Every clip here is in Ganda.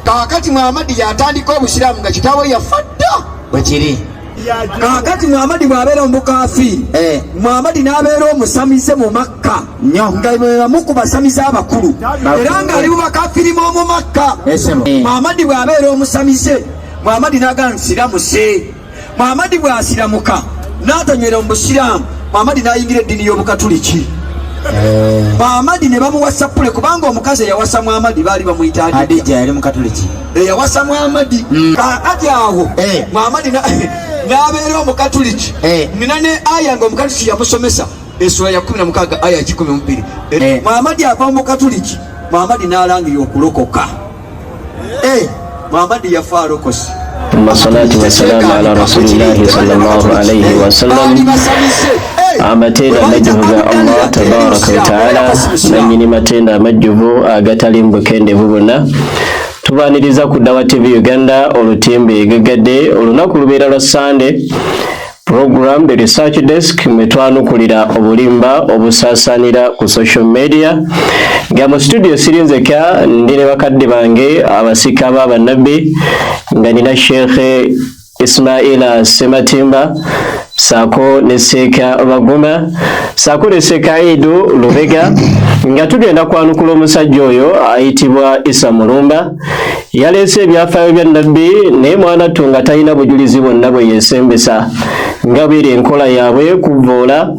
kakati Muhammad yatandika obusiraamu nga kitaawe yafadda bwekiri. Kakati Muhammad bw'abeera omukafi Muhammad n'abeera omusamize mu Makka nga bwe bamu ku basamize abakulu era ng'ali mu bakafirimu omu Makka. Muhammad bw'abeera omusamize Muhammad n'agamba nsiramuse. Muhammad bw'asiramuka n'atanywera mu busiraamu Muhammad n'ayingira eddiini y'Obukatuliki. Muhammad ne bamuwasa pule kubanga omukazi yawasa Muhammad baali bamuyita Adija yali mukatoliki yawasa Muhammad. Kakati awo Muhammad n'abeera omukatoliki nina ne aya nga omukatoliki yamusomesa esura ya 16 aya 12. Muhammad ava omukatoliki Muhammad n'alangira okulokoka. Muhammad yafa alokose. Salatu wassalamu ala rasulillahi sallallahu alayhi wa sallam. Amatenda amajjuvu ga Allah tabaraka wa taala nanyini matenda amajjuvu agatali mbukendevu bonna. Tubaniriza ku Dawa TV Uganda olutimbe gagadde olunaku lubeera lwa Sunday. Program the research desk metwanukulira obulimba obusaasaanira ku social media nga mu studio sirinzeka ndine bakadde bange abasika b'abannabbi nga nina Sheikh Ismaila Sematimba Sako ne Seka Baguma Sako ne Seka Edo Lubega nga tugenda kwanukula omusajja oyo ayitibwa Isa Mulumba yaleese ebyafaayo bya Nabbi naye mwana tunga talina bujulizi bwonna bwe yeesembesa nga biri enkola yaabwe kuvoola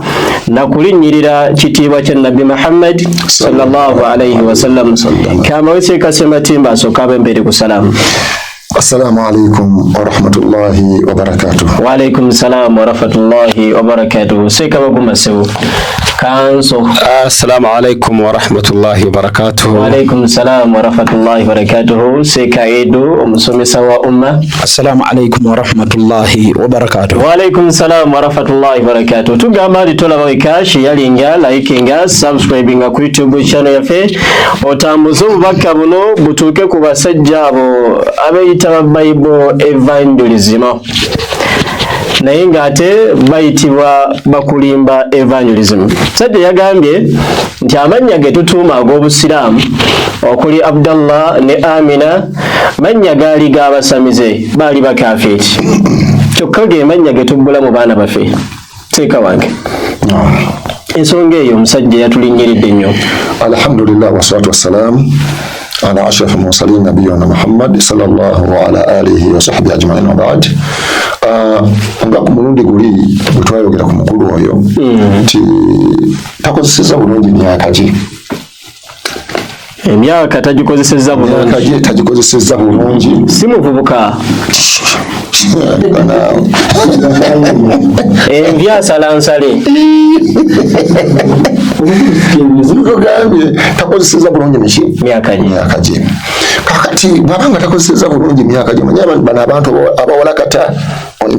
na kulinnyirira kitiibwa kya Nabbi Muhammad sallallahu alayhi wa sallam. Kama Seka Sematimba asooka abembere ku salaamu. Assalamu alaikum wa rahmatullahi wa barakatuh. Wa alaikum salam wa rahmatullahi wa barakatuh. Seka Baguma sewu kanso. Assalamu alaikum wa rahmatullahi wa barakatuh. Wa alaikum salam wa rahmatullahi wa barakatuh. Seka Edo omusomesa wa umma. Assalamu alaikum wa rahmatullahi wa barakatuh. Wa alaikum salam wa rahmatullahi wa barakatuh. Tugamba litola baweka sharinga likinga subscribinga ku YouTube channel yafe otambuza obubaka buno butuuke ku basajja abo abeyita Bible evangelism naye ng'ate bayitibwa bakulimba evangelism. Sajja yagambye nti amannya ge tutuuma ag'obusiraamu okuli Abdallah ne Amina mannya gaali g'abasamize baali bakafiri kyokka ge mannya ge tubbula mu baana baffe. Seeka wange ensonga eyo omusajja yatulinnyiridde nnyo. Alhamdulillah wassalatu wassalamu ala ashraf al-mursalin nabiyuna Muhammad sallallahu ala alihi wa sahbihi ajma'in wa ba'd. Nga ku mulundi guli bwe twayogera ku mukulu oyo nti takozeseza bulungi myaka gye. Emyaka tagikozeseza bulungi. Tagikozeseza bulungi. Si muvubuka. Envya salansale. Gambye takozeseza bulungi myaka gye. Kakati bw'abanga takozeseza bulungi myaka gye manya bano abantu abawala kata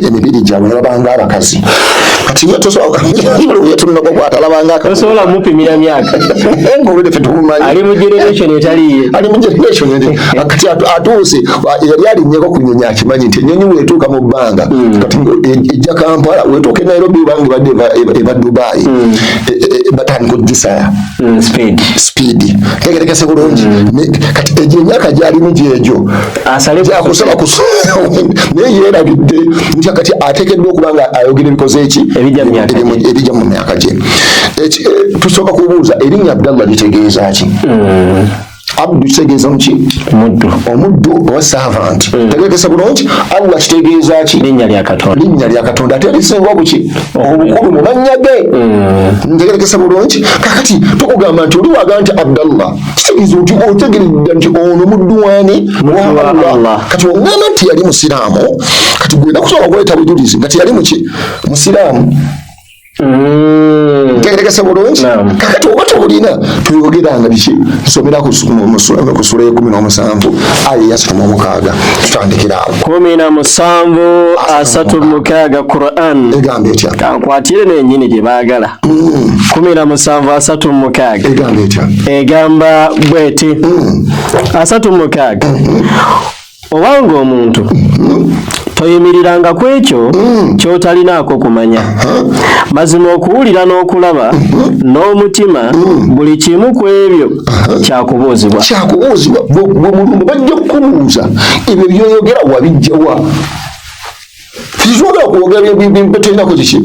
emibiri gyabwe ne babanga abakazi. Kati ye tosobola kwatalabanga tosobola mupimira myaka. Ali mu generation etaliye. Ali mu generation kati atuuse yali alinnyeko ku nnyonyi akimanyi nti ennyonyi bw'etuuka mu bbanga kati ejja Kampala wetuuke Nairobi bangi badde eba Dubai batandika oddisaya speed tegerekese bulungi kati egyo emyaka gyalimu gyegyo akusaba naye yeerabidde nti kati ateekeddwa okuba nga ayogera ebikoze eki ebijja mu myaka gye. Tusooka kubuuza erinnya Abdallah litegeeza ki? Abdu kitegeeza ki? Omuddu owa servant. Tegerekese bulungi Allah kitegeeza ki? Linnya lya Katonda ate lisinga obuki obukulu mu mannya ge. Tegerekese bulungi kakati tukugamba nti oli waga nti Abdallah kitegeeza nti otegeredde nti ono muddu wani wa Allah. Kati ogamba nti yali musiraamu kati gwenda kusobola okuleeta bujulizi nga tiyali muki musiraamu. Tegerekese bulungi kakati oba tobulina tuyogeranga biki tusomera ku sura ya 17 aya ya 36 tutandikira awo 17 36 Quran egamba etya kankwatire n'ennyini gye baagala 17 36 egamba etya egamba bweti 36 obanga omuntu toyimiriranga ku ekyo ky'otalinaako kumanya. Mazima okuwulira n'okulaba n'omutima buli kimu ku ebyo kyakubuuzibwa. Bwe Mulungu bajja kukubuuza ebyo by'oyogera wabijjawa. Tisobola kwogera bitalinako kiki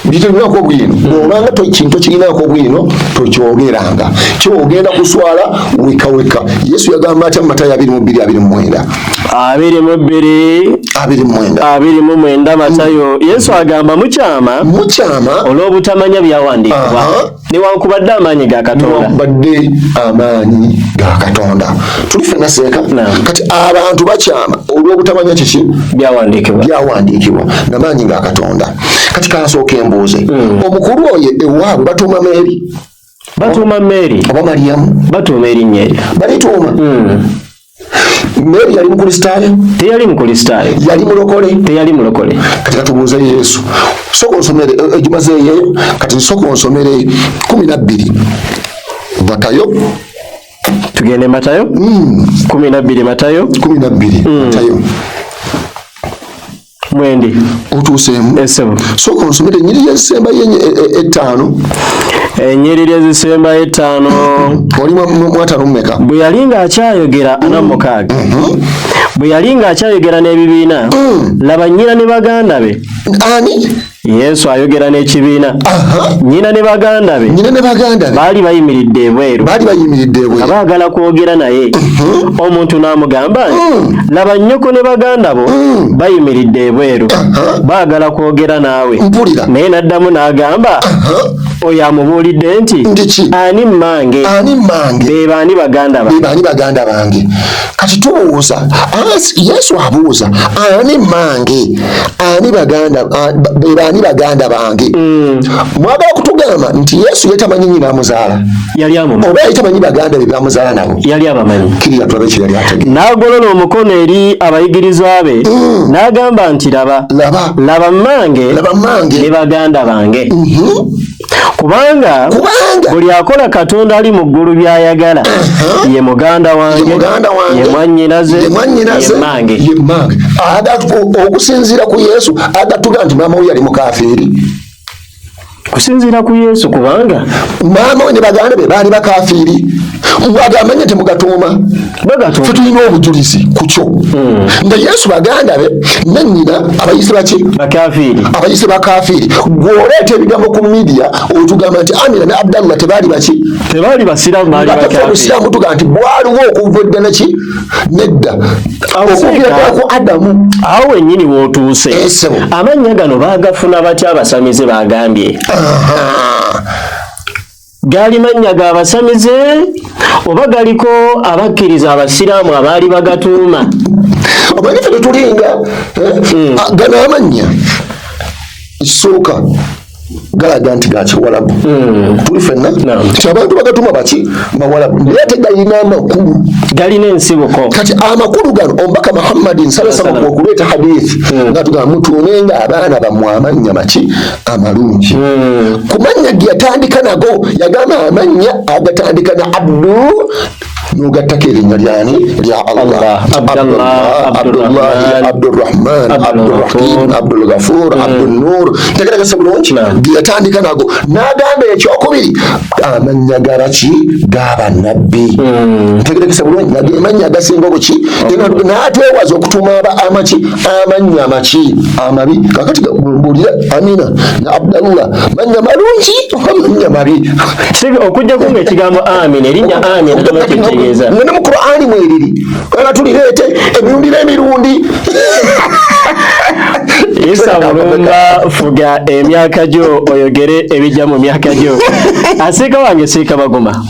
bitalinako bwino. Bw'obanga kintu kirinako bwino tokyogeranga. Kyogenda kuswala weka. Yesu yagamba atya mu Matayo 22:29. 29 Matayo. Yesu agamba mukyama olw'obutamanya byawandiikibwa newankubadde amaanyi ga Katonda. Tuli ffenna seeka kati abantu bakyama olw'obutamanya kiki byawandiikibwa n'amaanyi ga Katonda. Kati kansooka embuuze omukulu oyo ewaabwe batuuma Mary oba Mariyamu batuuma erinnya eryo balituuma. Mary yali mukristaayo? Teyali mukristaayo. Yali mulokole? Teyali mulokole. Kati katubuuze Yesu. Sooka onsomere egimazeeyo kati sooka onsomere 12 Matayo. Tugende Matayo 12 Matayo mwendi otuuseemu esebo. Sooka onsomere ennyiriri ezisembayo 5. Ennyiriri ezisembayo 5 oli mwataano mmeka? Bwe yali ng'akyayogera 46 bwe yali ng'akyayogera n'ebibiina laba nnyina ne baganda be. Ani? Yesu ayogera n'ekibiina. Nnyina ne baganda be baali bayimiridde ebweru nga baagala kwogera naye. Omuntu n'amugamba nti laba nnyoko ne baganda bo bayimiridde ebweru baagala kwogera naawe. Naye n'addamu n'agamba oyo amubuulidde nti ani mmange be baani baganda bange. Kati tubuuza Yesu abuuza ani mmange ani baganda bange. Mwagala kutugamba nti Yesu yetamanyi nnyina amuzaala oba yetamanyi baganda be bamuzaala nabo? Yali abamanyi. Kiriya tulabe kye yali ategeka. N'agolola omukono eri abayigirizwa be n'agamba nti laba mmange ne baganda bange. Kubanga buli akola Katonda ali mu ggulu by'ayagala ye muganda wange ye mwannyinaze ye mmange. Okusinziira ku Yesu agatuga nti maama we yali mukafiri. Kusinziira ku Yesu kubanga maama we ne baganda be baali bakafiri. Agambanye nti mugatuuma. Ffe tulina obujulizi ku kyo nga Yesu baganda be ne nnyina abayise bakafiri. Gw'oleeta ebigambo ku media otugamba nti Amina ne Abdallah tebaali basiraamu baali bakafiri. Obusiraamu tuga nti bwaliwo okuva edda neki nedda okuviira ku Adamu. Awo wennyini w'otuuse amannya gano baagafuna batya abasamize bagambye? Gaali mannya ga basamize oba galiko abakkiriza abasiraamu abaali bagatuuma? Omanyi ffe tetulinga gano amannya ekisooka galaga nti gakiwalabu. Tuli ffenna nti abantu bagatuma baki bawalabu naye ate galina amakulu, galina ensibuko. Kati amakulu gano omubaka Muhammadin sallallahu alaihi wasallam okuleeta hadithi nga tugamba mutuumenga abaana bammwe amannya maki amalungi. Ku mannya ge yatandika nago yagamba amannya agatandika na Abdu n'ogattako erinnya lyani lya Allah. Abdullah, Abdurrahman, Abdurrahim, Abdulghafur, Abdunur. Tegerageza bulungi ge yatandika nago n'agamba ekyokubiri amannya gabaki g'abannabbi. Tegerageza bulungi nago amannya agasinga obuki n'atwewaza okutuma amaki amannya amaki amabi. Kakati bulira Amina na Abdallah mannya malungi amannya mabi. Okujja kunga ekigambo Amina erinnya Amina n'otegeeza ne mu Qur'ani mweriri kana tulireete emirundi Isa Mulumba fuga emyaka gyo oyogere ebijja mu myaka gyo. Asiika wange siika bagoma.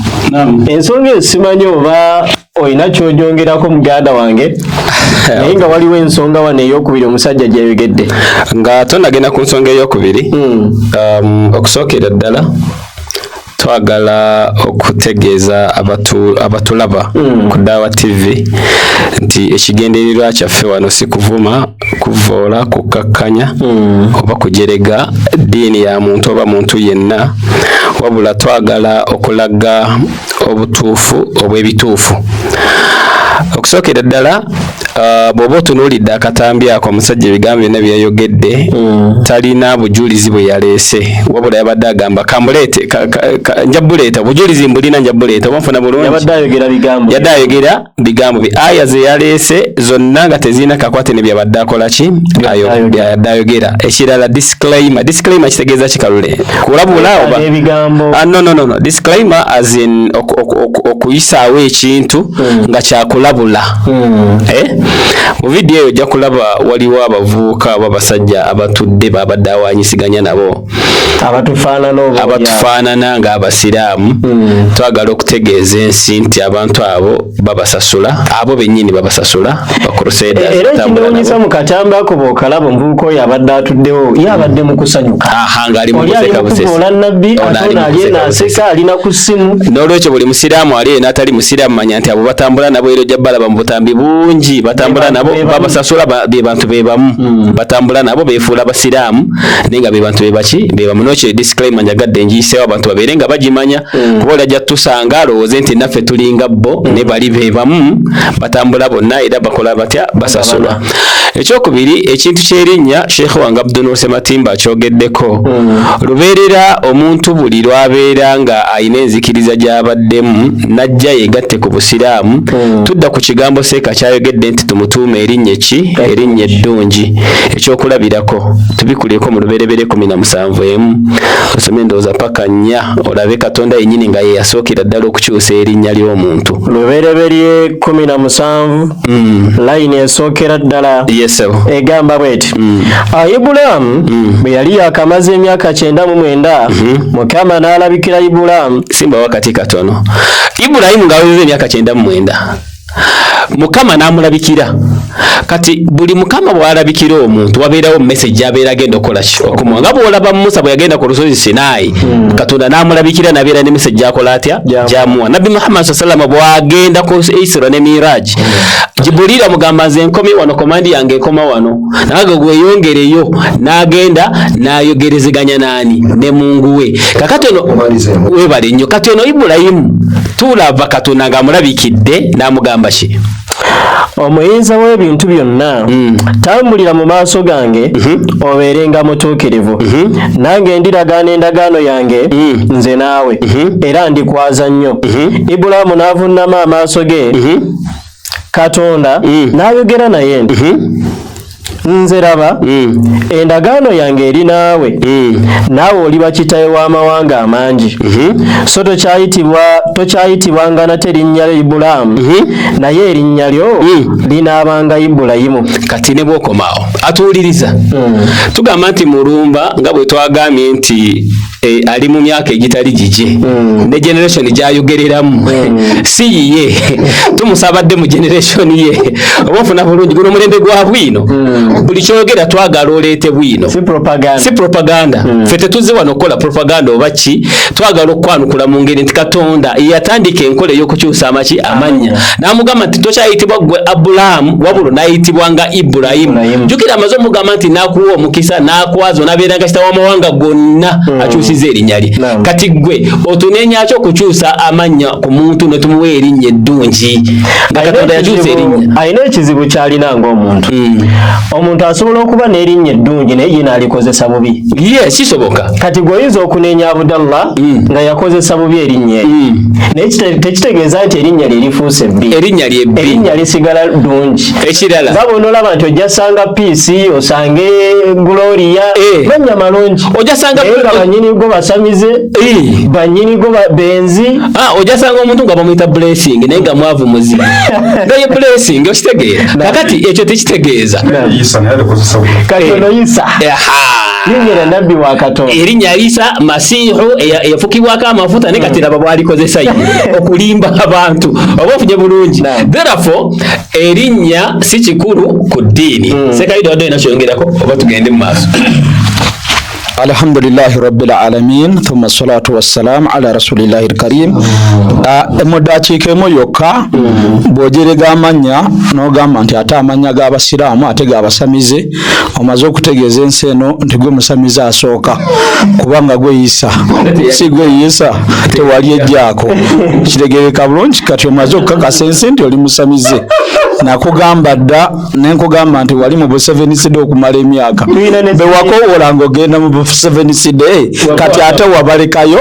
Ensonga esimanyi oba oyina ky'ojongerako muganda wange naye nga waliwo ensonga wano ey'okubiri omusajja gy'ayogedde nga tonnagenda ku nsonga ey'okubiri. Okusookera ddala twagala okutegeeza abatulaba ku Dawa TV nti ekigendererwa kyaffe wano si kuvuma, kuvoola, kukakkanya oba kujerega ddiini ya muntu oba muntu yenna, wabula twagala okulaga obutuufu obw'ebituufu. Okusokera ddala bw'oba otunuulidde akatambi ako omusajja ebigambo byonna byeyayogedde talina bujulizi bwe yaleese wabula yabadde agamba kambuleete njabuleeta bujulizi mbulina njabuleeta oba nfuna bulungi yadde ayogera bigambo bye aya ze yaleese zonna nga tezirina kakwate ne byabadde akola ki yadde ayogera. Ekirala disclaimer kitegeeza kikalule kulabula oba no disclaimer as in okuyisaawo ekintu nga kyakulabula. Mu vidiyo eyo ojja kulaba waliwo abavubuka abasajja abatudde babadde awanyisiganya nabo abatufaanana nga abasiraamu. Twagala okutegeeza ensi nti abantu abo babasasula, abo bennyini babasasula bakruseda. Era ekinewunyisa mu katambi ako bw'okalaba omuvubuka oyo abadde atuddewo ye abadde mu kusanyuka ngaali mu kuseka busesi nabbi ate ali naseka alina ku ssimu. N'olwekyo buli musiraamu ali n'atali musiraamu manya nti abo batambula nabo era ojja balaba mu butambi bungi batambula nabo babasasula be bantu be bamu batambula nabo beefuula basiraamu naye nga be bantu be baki be bamu. N'okyo disclaimer njagadde ngiyiseewo abantu babeere nga bagimanya kuba olajja tusanga alowooze nti naffe tulinga bo ne bali be bamu batambula bonna era bakola batya basasula. Ekyokubiri ekintu ky'erinnya Sheikh wange Abdul Sematimba akyogeddeko lubeerera omuntu buli lwabeera nga ayina enzikiriza gy'abaddemu najja yegatte ku busiraamu tudda ku kigambo seeka kyayogedde nti tumutuume erinnya ki erinnya eddungi. Ekyokulabirako tubikulyeko mu lubereberye 17 osome ndowooza paka 4 olabe Katonda yennyini nga ye yasookera ddala okukyusa erinnya ly'omuntu. Lubereberye 17 layini esookera ddala egamba bweti Ibulaamu bwe yali yakamaze emyaka 99 Mukama n'alabikira Ibulaamu. Simba wakati katono Ibulaamu ngaweze emyaka 99 Mukama n'amulabikira. Kati buli Mukama bw'alabikira omuntu wabeerawo message abeera agenda okola ki okumwa nga bw'olaba Musa bwe yagenda ku lusozi Sinai Katonda n'amulabikira nabeera ne message akola atya jamuwa. Nabbi Muhammad sallallahu bw'agenda ku Isra ne Miraj Jibril amugamba nze nkomye wano komandi yange ekoma wano naga gweyongereyo n'agenda n'ayogerezeganya nani ne Mungu we. Kakati ono webale nnyo kati ono Ibulayimu tulava Katonda ng'amulabikidde n'amugamba ki omuyinza w'ebintu byonna tambulira mu maaso gange obeerenga mutuukirivu nange ndiragaana endagaano yange nze naawe era ndikwaza nnyo. Ibulaamu n'avunnama amaaso ge Katonda n'ayogera naye nti nze raba endagaano yange eri naawe naawe oliba kitaye w'amawanga amangi so tokyayitibwanga nate erinnya lyo Ibulaamu naye erinnya lyo linaabanga Ibulayimu. Kati ne bw'okomaawo atuwuliriza tugamba nti mulumba nga bwe twagambye nti ali mu myaka egitali gije ne generation gyayogereramu si ye tumusabadde mu generation ye oba ofuna bulungi guno mulembe gwa bwino buli kyogera twagala oleete bwino si propaganda ffe tetuze wano okukola propaganda oba ki twagala okwanukula mu ngeri nti Katonda yatandika enkola ey'okukyusa amaki amannya n'amugamba nti tokyayitibwa gwe Abulaamu wabula n'ayitibwanga Ibulayimu. Jukira amaze omugamba nti n'akuwa omukisa n'akwaza onabeeranga kitaawe w'amawanga gonna akyusiza erinnya lye. Kati gwe otunenya kyo okukyusa amannya ku muntu ne tumuwa erinnya eddungi nga Katonda yakyusa erinnya. Ayina ekizibu kyalina ng'omuntu omuntu asobola okuba n'erinnya eddungi naye ye n'alikozesa bubi. Kisoboka. Kati gweoyinza okunenya Abdallah nga yakozesa bubi erinnya naye tekitegeeza nti erinnya lye lifuuse ebbi. Erinnya lisigala ddungi. Ekirala nga bw'onoolaba nti ojja sanga Peace osange Gloria mannya malungi ojja sanga nga bannyini go basamize bannyini go benzi ojja sanga omuntu nga bamuyita Blessing naye nga mwavu muzibu nga ye Blessing okitegeera. Kakati ekyo tekitegeeza Katono Isa linnya nabbi wa Katonda erinnya Isa Masiihu eyafukibwako amafuta ne kati laba bwalikozesa okulimba abantu oba ofunye bulungi. Therefore erinnya si kikulu ku ddiini. Sekaida wadde nakyongerako oba tugende mu maaso. Alhamdulillahi rabbil alamin thumma salatu wassalamu ala rasulillahi karim. Emodakika emu yokka bw'ogerega amanya n'ogamba nti ate amanya g'abasiraamu ate g'abasamize omaze okutegeeza ensi eno nti gwe musamize asooka kubanga gwe Isa si gwe Isa tewali ejjaako kitegereka bulungi kati omaze okukakasa ensi nti oli musamize. Nakugamba dda nenkugamba nti wali mu buseveniside okumala emyaka bewakowoola ng'ogenda mu buseveniside kati ate wabalekayo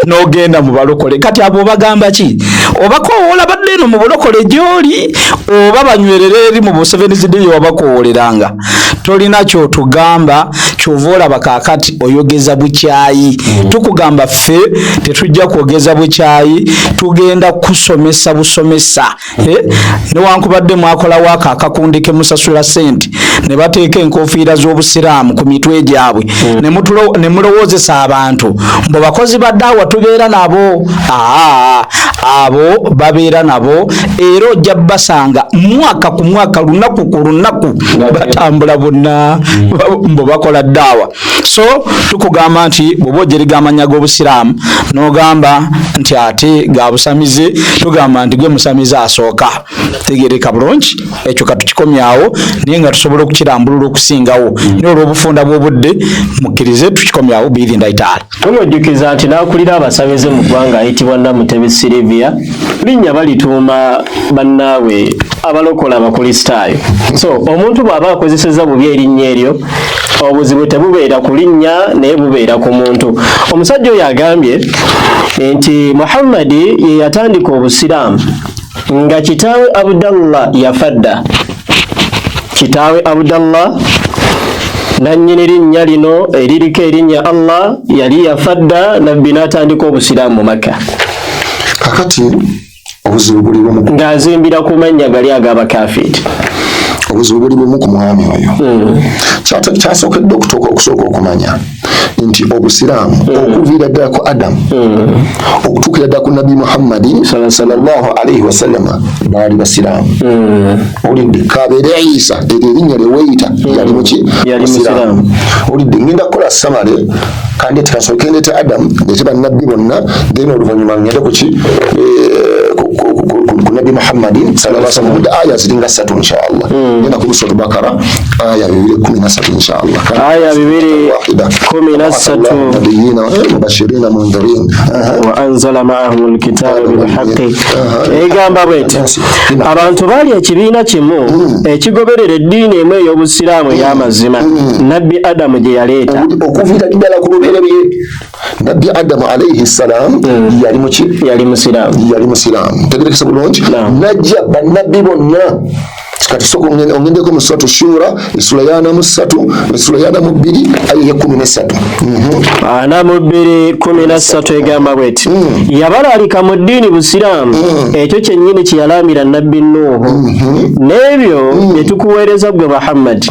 n'ogenda mu balokole. Kati abo bagamba ki? Obakowoola badde eno mu bulokole gy'oli oba banywerera eri mu buseveniside yewabakowooleranga. Tolina kyotugamba kyova olaba kaakati oyogeza bukyayi. Tukugamba ffe tetujja kwogeza bukyayi, tugenda kusomesa busomesa. Newankubadde mwakola waka akakundi ke musasula sente ne bateeka enkofiira z'obusiraamu ku mitwe gyabwe ne mulowoozesa abantu mbo bakozi ba daawa tubeera nabo. Abo babeera nabo era ojja basanga mwaka ku mwaka lunaku ku lunaku batambula bonna mbo bakola daawa. So tukugamba nti bw'oba ogerega amanya g'obusiraamu n'ogamba nti ate ga busamize tugamba nti gwe musamize asooka. Tegereka bulungi ekyo katukikomyawo naye nga tusobola okukirambulula okusingawo naye olw'obufunda bw'obudde mukkirize tukikomyawo biirinda itaala. Tumujjukiza nti n'akulira abasamize mu ggwanga ayitibwa Namutebi Silivia linnya balituuma bannaabwe abalokola abakristaayo. So omuntu bw'aba akozesezza bubi erinnya eryo obuzibu tebubeera ku linnya naye bubeera ku muntu. Omusajja oyo agambye nti Muhammadi ye yatandika obusiraamu nga kitaawe Abdallah yafadda. Kitaawe Abdallah nannyini linnya lino eririko erinnya Allah yali yafadda, nabbi n'atandika obusiraamu mu Makka. Kakati obuzibu buli bumu ng'azimbira ku mannya gali ag'abakafiri. Obuzibu buli bumu ku mwami oyo. Kyasookedde okusooka okumanya nti obusiraamu okuviira ddala ku Adamu okutuukira ddala ku Nabi Muhammadi sallallahu alaihi wasallama baali basiraamu. Olidde kabeere Isa eryo erinnya lye weeyita yali muki? Yali musiraamu. Olidde ngenda kukola samale kandi tekasooke ndeete Adamu ndeete bannabbi bonna then oluvannyuma ngende ku ki ku Nabi Muhammadi sallallahu alaihi wasallam aya ziringa 3 inshallah. Ngenda ku Sura Bakara aya 2:13 inshallah. Aya 2:13 nabiyina mubashirina mundirin wa anzala ma'ahum alkitaba bilhaqqi. Egamba bwete abantu bali ekibiina kimu ekigoberera eddiini emu ey'obusiraamu ey'amazima Nabbi Adamu gye yaleeta okuviira ddala ku lubereberye. Nabbi Adamu alayhi salam yali muki? Yali musiraamu. Tegerekesa bulungi najja bannabbi bonna. Kati soko ongendeko mu Suratu Shura esula ya 3 esula ya 2 aya 13. Ana mu 2:13 egamba bweti yabalaalika mu ddiini busiraamu ekyo kyennyini kyeyalamira Nabbi Nuhu n'ebyo bye tukuweereza gwe Muhammad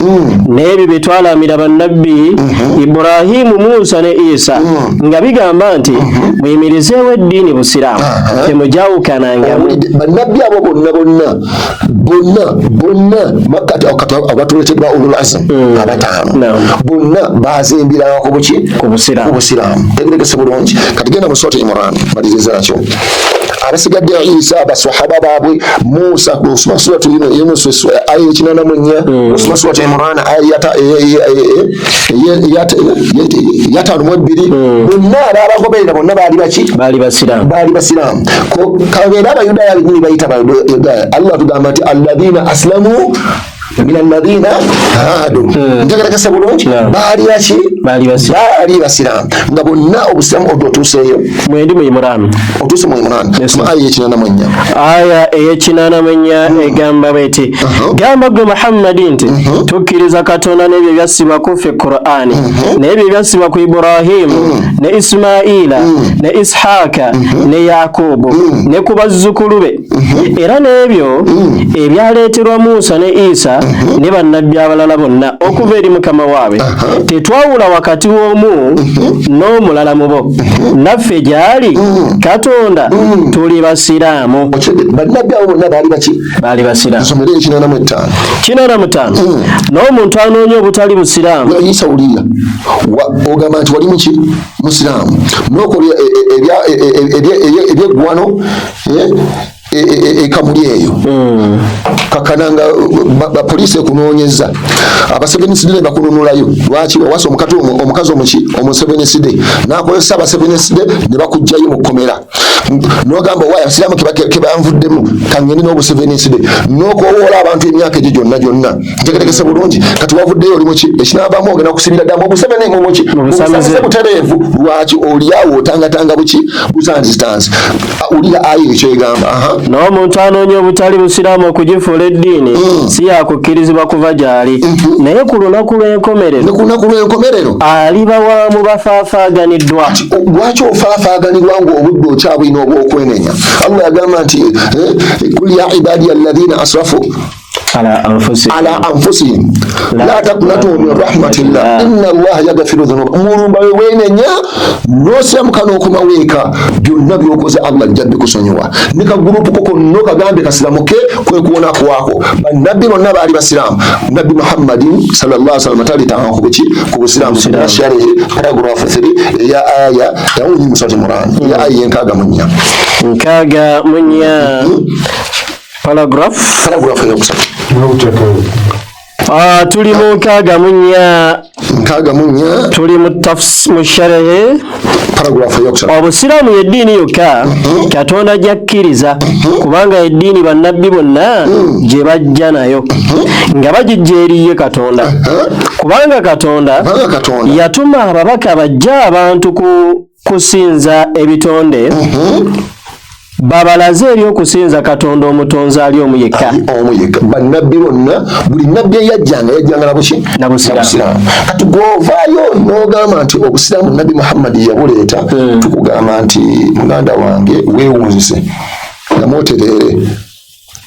n'ebyo bye twalamira bannabbi Ibrahimu, Musa ne Isa nga bigamba nti muyimirizeewo eddiini busiraamu temujawukanangamu. Bannabbi abo bonna makati abatuletedwa ulul azm abataano bonna bazimbira ku buki? Ku busiraamu. Tegerekese bulungi. Kati genda mu Suratu Imran maliriza nakyo abasigadde Isa abasahaba baabwe Musa ku Suratu Yunus aya 84 ku Suratu Imran aya yata 2 bonna abagoberera bonna baali baki? Baali basiraamu. Ko kabeera abayudaaya ni bayita abayudaaya. Allah tugamba nti alladhina aslamu min alladhina hadu. Ntegerekesa bulungi baali baki? Baali basiraamu nga bonna obusiraamu otuuseeyo mwendi mu Imran. Otuuse mu Imran aya 84. Aya 84 egamba bweti gamba gwe Muhammadi nti tukkiriza Katonda n'ebyo byassibwa ku ffe Qur'ani n'ebyo byassibwa ku Ibrahimu ne Ismaila ne Ishaaka ne Yakubu ne ku bazzukulu be era n'ebyo ebyaleeterwa Musa ne Isa ne bannabbi abalala bonna okuva eri Mukama waabwe. Tetwawula wakati w'omu n'omulala mu bo naffe gyali Katonda tuli basiraamu. Bannabbi abo bonna baali basiraamu. Nsomere 85 n'omuntu anoonya obutali busiraamu yisa ulira ogamba nti wali muki musiraamu n'okolya ebyegwano ekamuli eyo kakananga bapoliisi ekunoonyeza abaseveniside bakununulayo lwaki owasa omukazi omuseveniside nakozesa abaseveniside ne bakujjayo mu kkomera n'ogamba owaaya abasiraamu kebanvuddemu kangende n'obuseveniside n'okowoola abantu emyaka egyo gyonna ntegeregese bulungi kati wavuddeyo oli muki ekinaabamu ogenda kusibira ddala obuseveni muki obusamize butereevu lwaki oliawo otangatanga buki butanzitanzi ulira ayo ekyo egamba n'omuntu anoonya obutali busiraamu okugifuula eddiini si yakukkirizibwa kuva gy'ali naye ku lunaku lw'enkomerero aliba wa mu bafaafaaganiddwa. Lwaki ofaafaaganirwa ng'obudde okyabulina obw'okwenenya? Allah yagamba nti kul ya ibadiya alladhina asrafu ala anfusihim la taqnatu min rahmatillah inna Allah yaghfiru dhunuba. Mulumba wenenya nosyamuka n'okumaweeka byonna byokoze Allah ajja bikusonyiwa. Ne ka gurupu koko nokagambe kasiramuke kwe kuwona kwako. Bannabbi bonna baali basiraamu. Nabbi Muhammadin sallallahu alaihi wasallam talitanga ku busiraamu sharihi paragraph 3 ya aya ya musati Quran ya aya nkaga munya paragraph yokusatu tuli mu nkaaga munya tuli mu sharihi paragraph yokusatu. Obusiraamu yeddiini yokka Katonda jakkiriza kubanga eddiini bannabbi bonna gye bajja nayo nga bagijja eri ye Katonda kubanga Katonda yatuma ababaka bajja abantu kusinza ebitonde babalaze eri okusinza Katonda omutonzi ali omu yekka. Bannabbi bonna buli nabbi yajjanga na busiraamu. Kati gw'ovaayo n'ogamba nti obusiraamu Nabbi Muhammad yabuleeta tukugamba nti muganda wange weewunzise namwoterere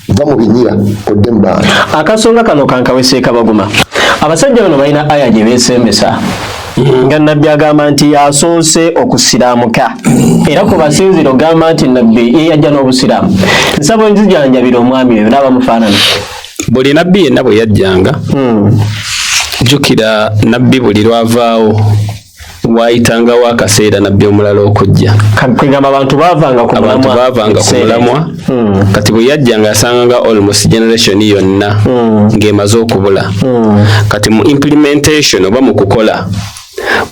va mu binyira odde mu bantu. Akasonga kano kankaweseeka baguma abasajja bano balina aya gye beesembesa nga nabbi agamba nti yasoose okusiraamuka era ku basinziro gamba nti nabbi ye yajja n'obusiraamu. Nsaba nzijanjabira omwami oyo n'abamufaanana. Buli nabbi yenna bwe yajjanga jjukira nabbi buli lwavaawo waayitangawo akaseera nabbi omulala okujja. Kwegamba abantu baavanga ku mulamwa kati bwe yajjanga yasanganga almost generation yonna ng'emaze okubula. Kati mu implementation oba mu kukola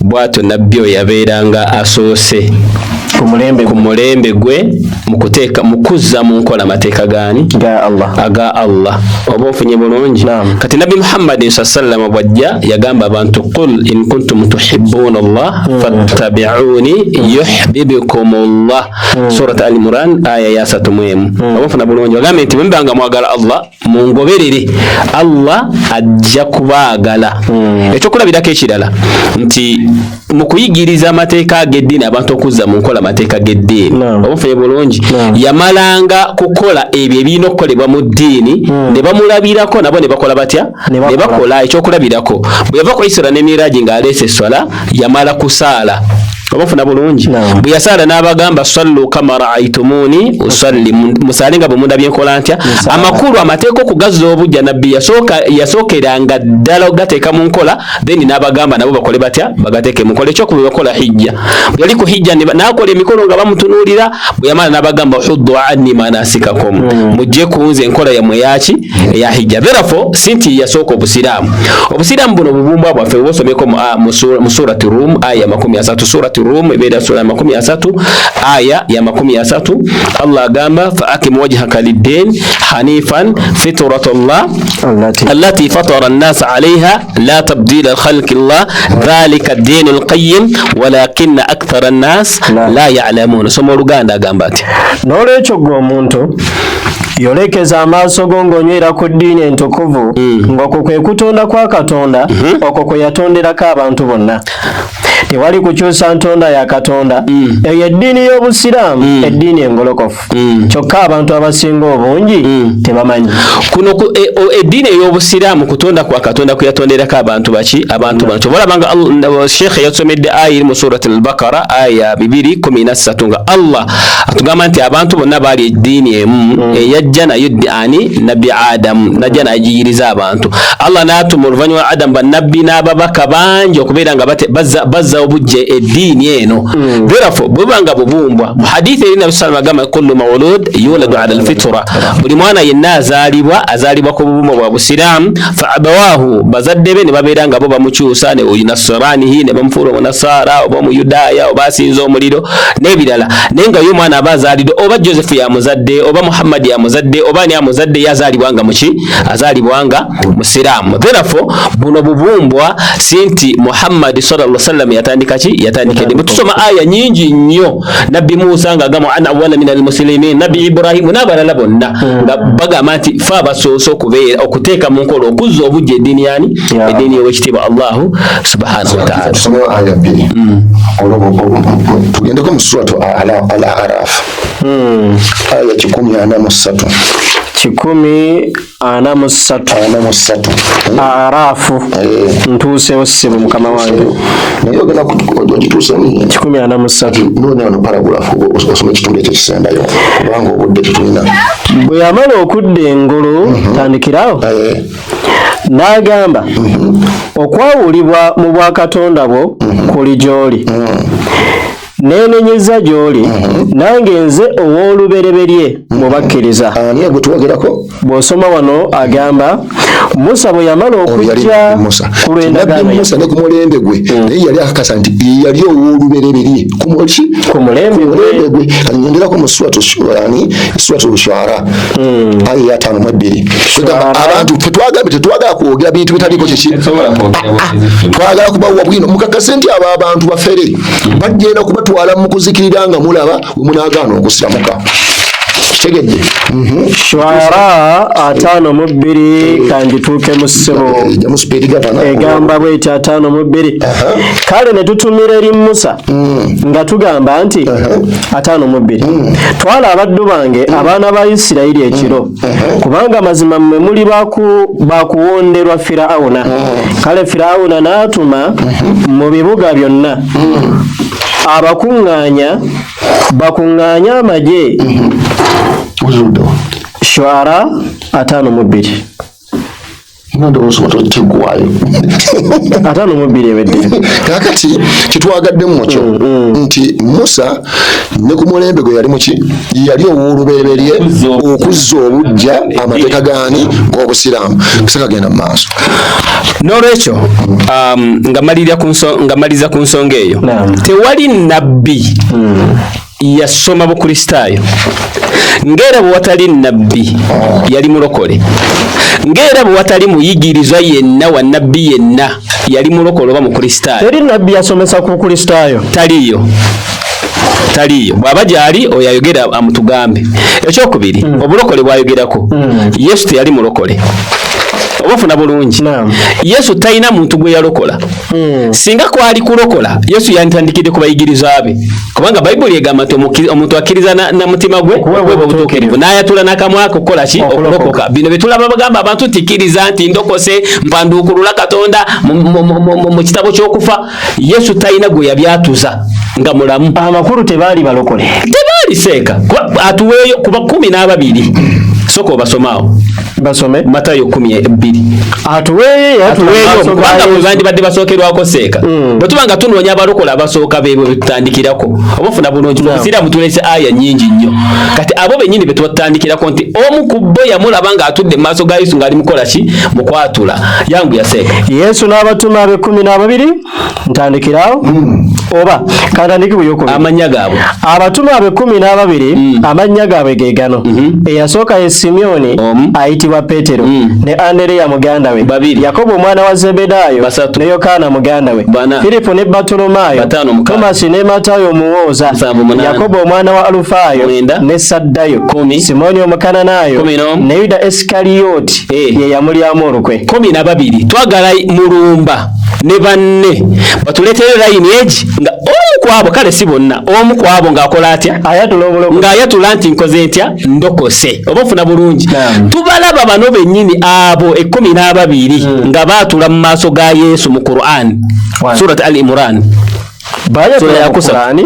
bwato nabbi oyo yabeeranga asoose ku mulembe gwe mu kuzza mu nkola amateeka gaani aga Allah. Oba ofunye bulungi. Kati Nabbi Muhammadin sallallahu bwajja yagamba abantu qul in kuntum tuhibbuna Allah fattabi'uni yuhibbukum Allah. Surat Al-Imran aya ya 3. Oba ofuna bulungi bagamba nti mbanga mwagala Allah mungoberere Allah ajja kubaagala. Ekyokulabirako ekirala nti mu kuyigiriza amateeka g'eddiini abantu okuzza mu nkola amateeka g'eddiini obufunye bulungi yamalanga kukola ebyo ebirina okukolebwa mu ddiini ne bamulabirako nabo ne bakola batya ne bakola ekyokulabirako. Bwe yava ku Isra ne Miraji ng'aleese esswala yamala kusaala obufuna bulungi bwe yasaala n'abagamba sallu kama ra'aytumuni usalli musaale nga bwe mundabye nkola ntya. Amakulu amateeka okugazza obujja nabbi yasookeranga ddala ogateeka mu nkola then n'abagamba nabo bakole batya bagateeke mu nkola. Ekyokuba bakola hijja bwe yali ku hijja n'akola emikolo nga bamutunuulira bwe yamala n'abagamba huddu anni manasikakum mujje kunze enkola yammwe yaki eya hijja. Therefore si nti yasooka obusiraamu. Obusiraamu buno bubumbwa bwaffe bw'osomeko mu surati Rum aya 30 surati Rum ebeera sura 30 aya ya 30 Allah agamba fa akim wajhaka lid-din hanifan fitratullah allati fatara an-nas 'alayha la tabdila li khalqi Allah dhalika ad-din al-qayyim walakinna akthara an-nas la ya'lamun. Somo Luganda agamba ati n'olwekyo gwe omuntu yolekeza amaaso go ng'onywera ku ddiini entukuvu ng'okwo kwe kutonda kwa Katonda okwo kwe yatonderako abantu bonna. tewali kukyusa ntonda ya Katonda. Eyo eddiini y'Obusiraamu eddiini engolokofu. Kyokka abantu abasinga obungi tebamanyi. Kuno eddiini ey'Obusiraamu kutonda kwa Katonda kuyatonderako abantu baki abantu bano. Kyobalabanga Sheikh yasomedde aya eri mu Surat al-Baqara aya 2:13 nga Allah atugamba nti abantu bonna baali eddiini emu eyajja nayo ani Nabbi Adam najja najiyiriza abantu. Allah n'atuma oluvannyuma lwa Adam bannabbi n'ababaka bangi okubeera nga bazza obujje eddiini eno. Therefore bwebanga bubumbwa mu hadithi eri Nabi sallallahu alayhi wa sallam kullu mawlud yuladu ala al-fitra, buli mwana yenna azaalibwa ku bubumbwa bwa Busiraamu, fa abawahu bazadde be ne babeera nga bo bamukyusa ne yunasiranihi ne bamufuula omunasara oba omuyudaaya oba asinza omuliro n'ebirala, naye nga yo mwana aba azaalidde oba Joseph yamuzadde oba Muhammad yamuzadde oba ani amuzadde yazaalibwa nga muki azaalibwa nga Musiraamu. Therefore buno bubumbwa sinti Muhammad sallallahu alaihi wasallam yatandika eddiini. Tusoma aya nyingi nnyo, Nabbi Musa nga agamba ana awwala minal muslimin, Nabbi Ibrahim n'abalala bonna nga bagamba nti fa abasoose okubeera okuteeka mu nkola okuzza obujja eddiini yani eddiini y'owekitiibwa Allahu subhanahu wa ta'ala. Tusome aya 2 tugendeko mu suratu al-A'raf aya 143 Arafu ntuusewo ssebo mukama wange naye ogenda kugituusa ni 143 none ono paragraph osoma ekitundu ekyekisembayo kubanga obudde tetulina. Bwe yamala okudda engulu tandikirawo n'agamba okwawulibwa mu bwakatonda bwo kuli gy'oli nenenyeza gy'oli nange nze ow'olubereberye mu bakkiriza. Ani gwe tuwogerako? Bw'osoma wano agamba Musa bwe yamala okujja ku lw'endagaano Musa ne ku mulembe gwe naye yali akakasa nti yali ow'olubereberye ku mulembe gwe. Anyongerako mu suratu Shu'ara aya ya 5:2 abantu tetwagala kwogera bintu bitaliko kiki, twagala kubawa bwino mukakase nti abo abantu bafere bagenda kubatwala mu kuzikirira nga mulaba wemunagaana okusiramuka. Kitegedde Shu'ara 5:2 kanjituuke mu ssebo egamba bw'eti 5:2 kale ne tutumira eri Musa nga tugamba nti 5:2 twala abaddu bange abaana ba Isirayiri ekiro kubanga mazima mmwe muli bakuwonderwa Firawuna. Kale Firawuna n'atuma mu bibuga byonna bakuŋŋaanya amagye. Shu'ara 5:2 kakati kitwagaddemu mukyo nti Musa ne ku mulembe gwe yali muki yali ow'olubereberye okuzza obujja amateeka gaani ng'Obusiraamu. Kisakagenda mu maaso n'olwekyo nga maliriza ku nsonga eyo tewali nabbi yasoma Bukristaayo ng'era bwe watali nabbi yali mulokole, ng'era bwe watali muyigirizwa yenna wa nabbi yenna yali mulokole oba Mukristaayo. Teri nabbi yasomesa ku Kristaayo, taliyo. Bw'aba gyali oyo ayogera amutugambe. Ekyokubiri obulokole bwayogerako Yesu teyali mulokole. Obafuna bulungi Yesu talina muntu gwe yalokola. Singa kwali kulokola Yesu yantandikidde ku bayigiriza be, kubanga Bayibuli egamba nti omuntu akkiriza na mutima gwe obutuukirivu n'ayatula n'akamwa ke okukola ki okulokoka. Bino bye tulaba bagamba abantu nti kkiriza nti ndokose mpanduukulula Katonda mu kitabo ky'okufa. Yesu talina gwe yabyatuza nga mulamu. Amakulu tebaali balokole, tebaali seeka atuweeyo kuba 12 soko basomaawo basome Matayo 12 atuweeyo kubanga mubandi badde basookerwako seeka bwe tubanga tunoonya abalokola abasooka beebo betutandikirako obufuna bulungi Obusiraamu tulese aya nyingi nnyo kati abo bennyini be tutandikirako nti omu ku bo yamulaba nga atudde mu maaso ga Yesu ng'ali mukola ki mu kwatula yangu yaseeka. Yesu n'abatuma abe 12 ntandikirawo oba kantandiki buyoko amannya gaabwe abatuma abe 12 amannya gaabwe ge gano eyasooka Simyoni ayitibwa Petero ne Andereya muganda we Yakobo mwana wa Zebedayo ne Yokaana muganda we Filipo ne Bartolomayo Tomasi ne Matayo omuwooza Yakobo omwana wa Alufaayo ne Saddayo Simoni omukananayo ne Yuda Isikaliyooti ye yamulyamu olukwe 12 twagala mulumba ne banne batuletere line age nga omu kwabo kale si bonna omu kwabo ng'akola atya ng'ayatula nti nkoze ntya ndokose oba ofuna bulungi tubalaba bano bennyini abo 12 nga baatula mu maaso ga Yesu mu Qur'an surat al-Imran sura ya Qur'ani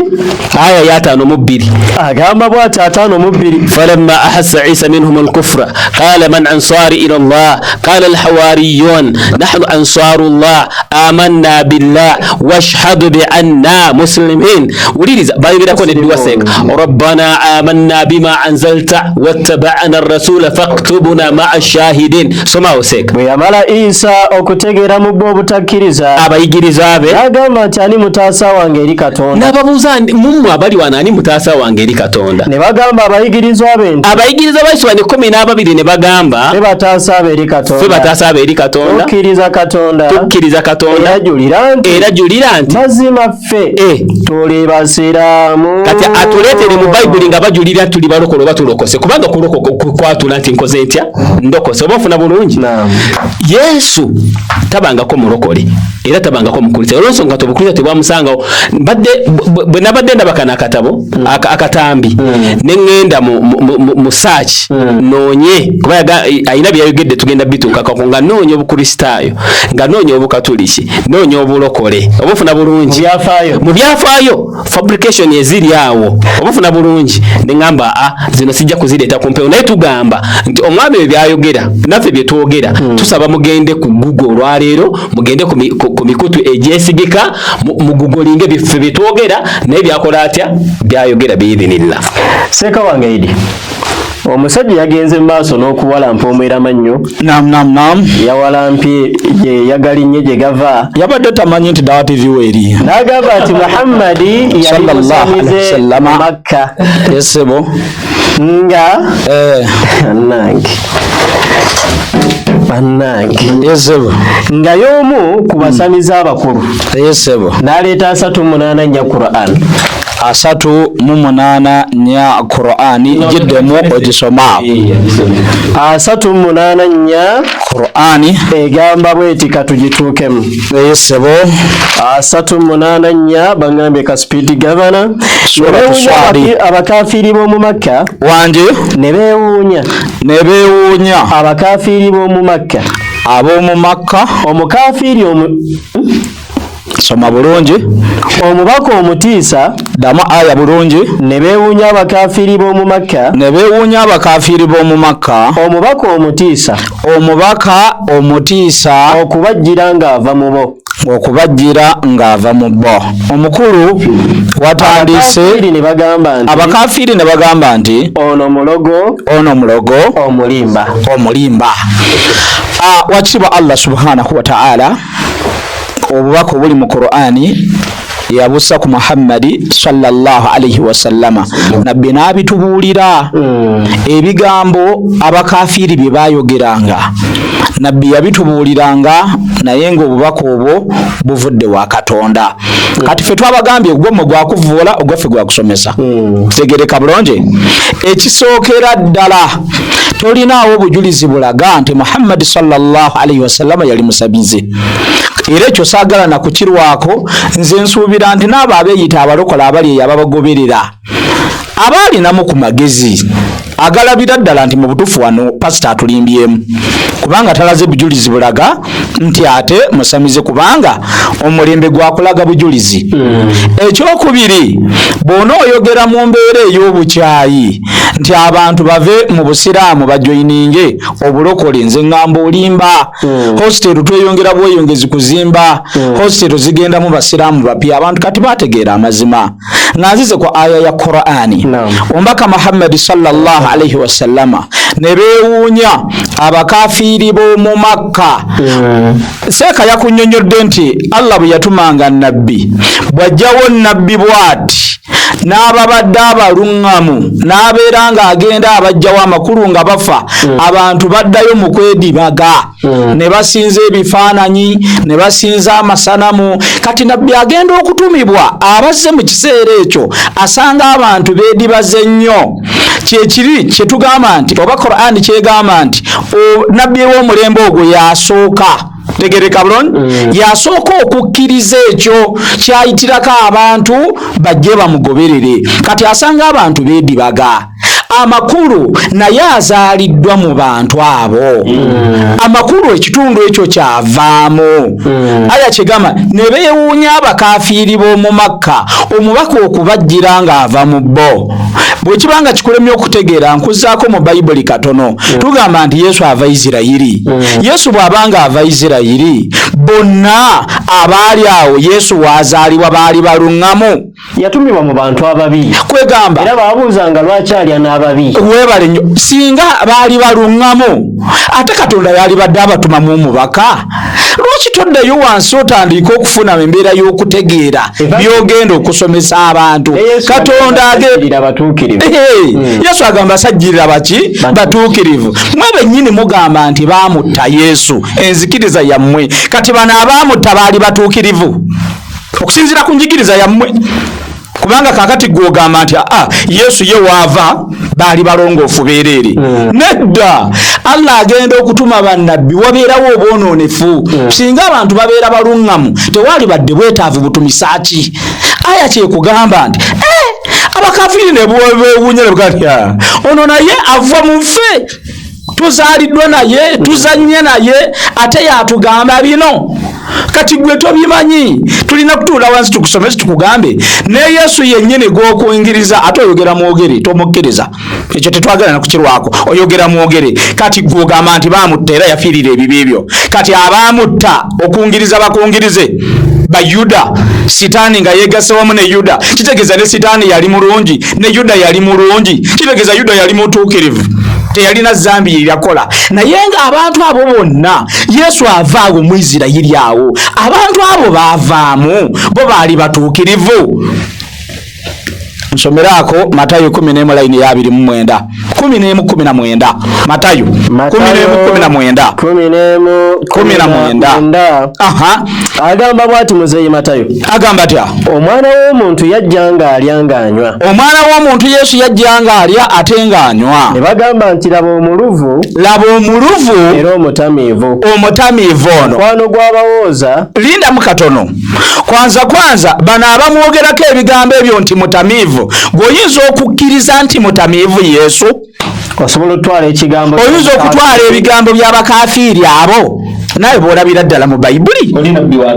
aya ya 5:2 agamba bw'ati 5:2 falamma ahassa Isa minhum al-kufra qala man ansari ila Allah qala al-hawariyun nahnu ansarullah amanna billah washhadu bi anna muslimin uliriza bayibirako ne duwaseka rabbana amanna bima anzalta wattaba'na ar-rasul faktubna ma'a ash-shahidin soma oseka bwe yamala Isa okutegeera mu bwo obutakkiriza abayigiriza abe agamba nti ani mutaasa wange eri Katonda nababuuza mumwe abali wanani mutaasa wange eri Katonda ne bagamba abayigirizwa be nti abayigirizwa b'Yesu ne 12 ne bagamba fe bataasa be eri Katonda fe bataasa be eri Katonda tukkiriza Katonda era julira nti mazima ffe tuli basiraamu kati atuleetere mu Bayibuli nga bajulira tuli balokole oba tulokose kubanga kwatula nti nkoze ntya ndokose oba ofuna bulungi Yesu tabangako mulokole era tabangako mukulisa olw'ensonga tobukulisa tebwamusangawo bwe nabadde ndaba kana akatabo akatambi ne ngenda mu search noonye kuba ayina byayogedde tugenda bituukako nga noonya obukristaayo nga noonya obukatuliki noonya obulokole oba ofuna bulungi mu byafaayo fabrication eziri awo oba ofuna bulungi ne ngamba zino sijja kuzireeta ku mpewo naye tugamba nti omwami we byayogera naffe bye twogera tusaba mugende ku Google olwaleero mugende ku mikutu egyesigika mu Google biffe bitwogera naye byakola atya byayogera biidhinillah Seeka wange Idi omusajja yagenze maaso n'okuwalampa omwera mannyo nam yawalampye yagalinye gye gava yabadde tamanyi nti Dawa TV weeri n'agamba nti Muhammadi yali musamize Makka yesebo nga bannange yesebo nga y'omu ku basamize abakulu yesebo n'aleeta 38 nya Qur'an 38 nya Qur'ani jiddemu ogisoma 38 nya Qur'ani egamba bweti katugituukemu yesebo 38 nya bangambe ka speed governor abakafiri b'omu Makka wanje ne beewuunya abakafiri b'omu Makka ab'omu Makka omukafiri soma bulungi omubaka omutiisa dama aya bulungi ne beewuunya abakafiri b'omu Makka omubaka omutiisa okubajjira ng'ava mu bo omukulu watandise abakafiri ne bagamba nti ono mulogo omulimba wakitibwa Allah subhanahu wa ta'ala obubaka obuli mu Qur'ani yabusa ku Muhammadi sallallahu alayhi wa sallama nabbi n'abitubuulira ebigambo abakafiri bye bayogeranga nabbi yabitubuuliranga naye ng'obubaka obwo buvudde wa Katonda kati ffe twabagambye ogwomwe gwakuvuula ogwaffe gwakusomesa tegereka bulungi ekisookera ddala tolinaawo obujulizi bulaga nti Muhammadi sallallahu alayhi wa sallama yali musabize era ekyo saagala na kukirwako nze nsuubira nti n'abo abeeyita abalokola abali eyo ababagoberera abaalinamu ku magezi agalabira ddala nti mu butuufu wano pasita atulimbyemu kubanga talaze bujulizi bulaga nti ate musamize kubanga omulembe gwakulaga bujulizi ekyokubiri bw'ona oyogera mu mbeera ey'obukyayi nti abantu bave mu busiraamu bajoyininge obulokole nze ngamba olimba hostel tweyongera bweyongezi kuzimba hostel zigenda mu basiraamu bapya abantu kati bategeera amazima nga nzize ku aya ya Qur'ani omubaka Muhammad sallallahu alayhi wa sallama ne beewuunya abakafiri b'omu Makka seeka yakunnyonnyodde nti Allah bwe yatumanga nabbi bw'ajjawo nabbi bw'ati n'ababadde abalungamu n'abeera ng'agenda abajjawo amakulu nga bafa abantu baddayo mu kwedibaga ne basinza ebifaananyi ne basinza amasanamu. Kati nabbi agenda okutumibwa abazze mu kiseera ekyo asanga abantu beedibaze nnyo. Kyekiri kye tugamba nti oba Qur'ani kyegamba nti nabbi w'omulembe ogwo yasooka tegereka bulungi yasooka okukkiriza ekyo kyayitirako abantu bajje bamugoberere. Kati asanga abantu beedibaga amakulu naye azaaliddwa mu bantu abo amakulu ekitundu ekyo kyavaamu. Aya kigamba ne beewuunya abakafiiri b'omu Makka omubaka okubajjira ng'ava mu bo. Bwe kibanga kikulemye okutegeera nkuzzaako mu Bayibuli katono tugamba nti Yesu ava Isirayiri. Yesu bw'abanga ava Isirayiri bonna abaali awo Yesu wazaalibwa baali balungamu. Yatumibwa mu bantu ababi kwegamba era babuuzanga lwaki alya n'ababi. Weebale nnyo singa baali balungamu ate Katonda yali badde abatumamu omubaka. Lwaki toddayo wansi otandika okufuna embeera y'okutegeera by'ogenda okusomesa abantu. Katonda agenda batuukirivu. Yesu agamba sajjirira baki batuukirivu. Mwe bennyini mugamba nti baamutta Yesu enzikiriza yammwe. Kati bano abaamutta baali batuukirivu okusinziira ku njigiriza yammwe. Kubanga kakati gwogamba nti Yesu ye waava baali balongoofu beerere. Nedda Allah agenda okutuma bannabbi wabeerawo obwonoonefu. Singa abantu babeera balungamu tewaali badde bwetaavu butumisa ki. Aya kyekugamba nti abakafiiri ne beewuunya ne bagamba ono naye ava mu ffe tuzaaliddwa naye tuzannye naye ate yatugamba bino. Kati gwe tobimanyi tulina kutuula wansi tukusomese tukugambe ne Yesu yennyini gw'okuyingiriza ate oyogera mwogere tomukkiriza. Ekyo tetwagala na kukirwako oyogera mwogere. Kati gw'ogamba nti baamutta era yafiirira ebibi ebyo. Kati abaamutta okungiriza bakungirize Bayuda Sitaani nga yeegase wamu ne Yuda kitegeeza ne Sitaani yali mulungi ne Yuda yali mulungi. Kitegeeza Yuda yali mutuukirivu teyalina zambi yakola. Naye nga abantu abo bonna Yesu avaawo mu Isirayiri awo abantu abo baavaamu bo baali batuukirivu. Nsomeraako Matayo 11 line ya 29 11:19 Matayo 11:19 agamba bw'ati muzeeyi Matayo agamba atya omwana w'omuntu yajja ng'alya ng'anywa. Omwana w'omuntu Yesu yajja ng'alya ate ng'anywa. Ne bagamba nti laba omuluvu era omutamiivu ono mukwano gw'abawooza. Lindamu katono kwanza bano abamwogerako ebigambo ebyo nti mutamiivu gwoyinza okukkiriza nti mutamiivu Yesu? Osobola okutwala ekigambo oyinza okutwala ebigambo by'abakafiiri abo naye bw'olabira ddala mu Bayibuli oli nabbi wa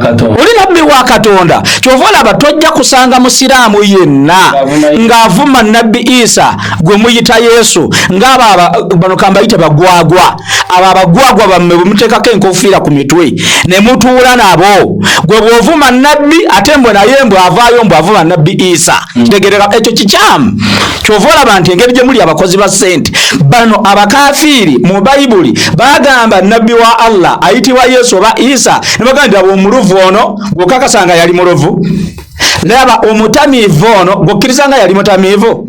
Katonda. Kyova olaba tojja kusanga musiraamu yenna ng'avuma nabbi Isa gwe muyita Yesu ng'abo bano kambayite bagwagwa. Abo abagwagwa bammwe bwe muteekako enkofiira ku mitwe ne mutuula nabo. Gwe bw'ovuma nabbi ate mbwe naye mbwe avaayo mbwe avuma nabbi Isa. Kitegereka ekyo kikyamu. Kyova olaba nti engeri gye muli abakozi ba ssente bano abakafiiri mu Bayibuli bagamba nabbi wa Allah ayitibwa Yesu oba Isa ne bagamba omuluvu ono gw'okakasanga yali muluvu. Laba omutamiivu ono gw'okkirizanga yali mutamiivu.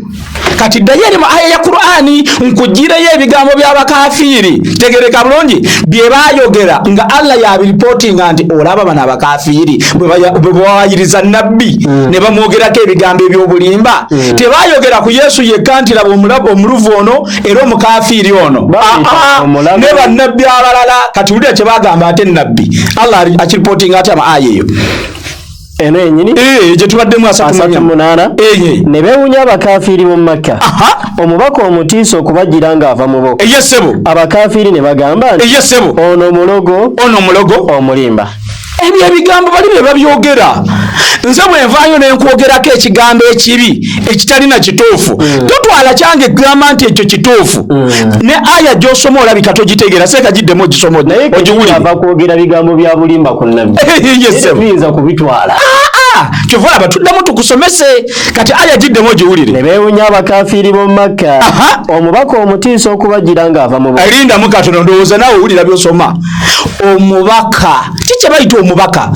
Kati ddayo eri mu aya ya Qur'ani nkugireyo ebigambo by'abakafiiri tegereka bulungi bye baayogera nga Allah yabiripotinga nti olaba bano abakafiiri bwe bawayiriza nabbi ne bamwogerako ebigambo eby'obulimba. Tebaayogera ku Yesu yekka nti laba omuluvu ono era omukafiiri ono ne bannabbi abalala. Kati wulira kye bagamba ate nabbi Allah akiripotinga ate ama aya eyo eno yenyini gye tubaddemu 38 ne beewuunya abakafiiri mu Makka omubaka omutiisa okubajjira ng'ava mu bo. Abakafiiri ne bagamba nti ono omulogo omulimba. Ebyo ebigambo bali bye babyogera. Nze bwe nvaayo ne nkwogerako ekigambo ekibi ekitalina kituufu totwala kyange gamba nti ekyo kituufu. Ne aya gy'osoma olabika togitegeera seeka giddemu ogisoma ogiwulire. Ava kwogera bigambo bya bulimba ku nabbi tuyinza kubitwala. Kyova olaba tuddamu tukusomese kati aya giddemu ogiwulire. Ne beewuunya abakafiiri b'omu Makka omubaka omutiisa okubajjira ng'ava mu bo. Lindamu katono ndowooza naawe owulira by'osoma. Omubaka kikye bayita omubaka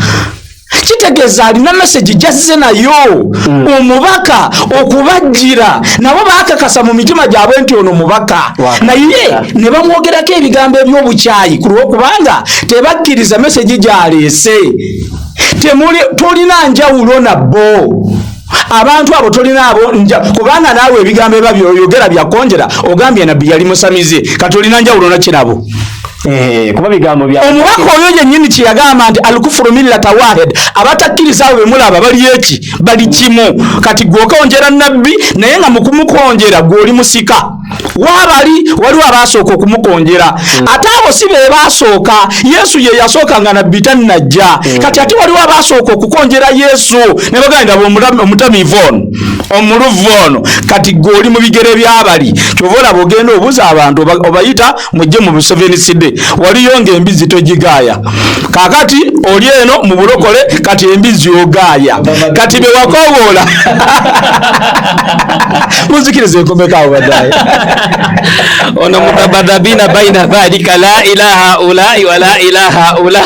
kitegeeza alina message jazze nayo omubaka okubajjira nabo baakakasa mu mitima gyabwe nti ono mubaka naye ne bamwogerako ebigambo eby'obukyayi ku lw'okubanga tebakkiriza message gyaleese. Tolina njawulo nabo abantu abo tolina abo kubanga naawe ebigambo ebyo byoyogera byakonjera ogambye nabbi yali musamize katolina njawulo nakirabo. Kuba bigambo bya omubaka oyo yennyini kyeyagamba nti alkufuru millata wahid abatakkiriza abo bemulaba bali eki bali kimu kati gwokonjera nabbi naye nga mukumukonjera gwoli musika waliwo abasooka okumukonjera ate abo si be basooka Yesu ye yasooka nga nabbi tannajja kati ate waliwo abasooka okukonjera Yesu ne bagamba omutamiivu ono omuluvu ono kati gwoli mu bigere byabali kyova olaba ogenda obuuza abantu obayita mujje mu Museveni waliyo ng'embizzi togigaaya kakati oli eno mu bulokole kati embizzi ogaaya kati be wakowoola muzikirize enkomekaawo baddaye ono mutabadabina baina dhalika la ilaha ulai wa la ilaha ula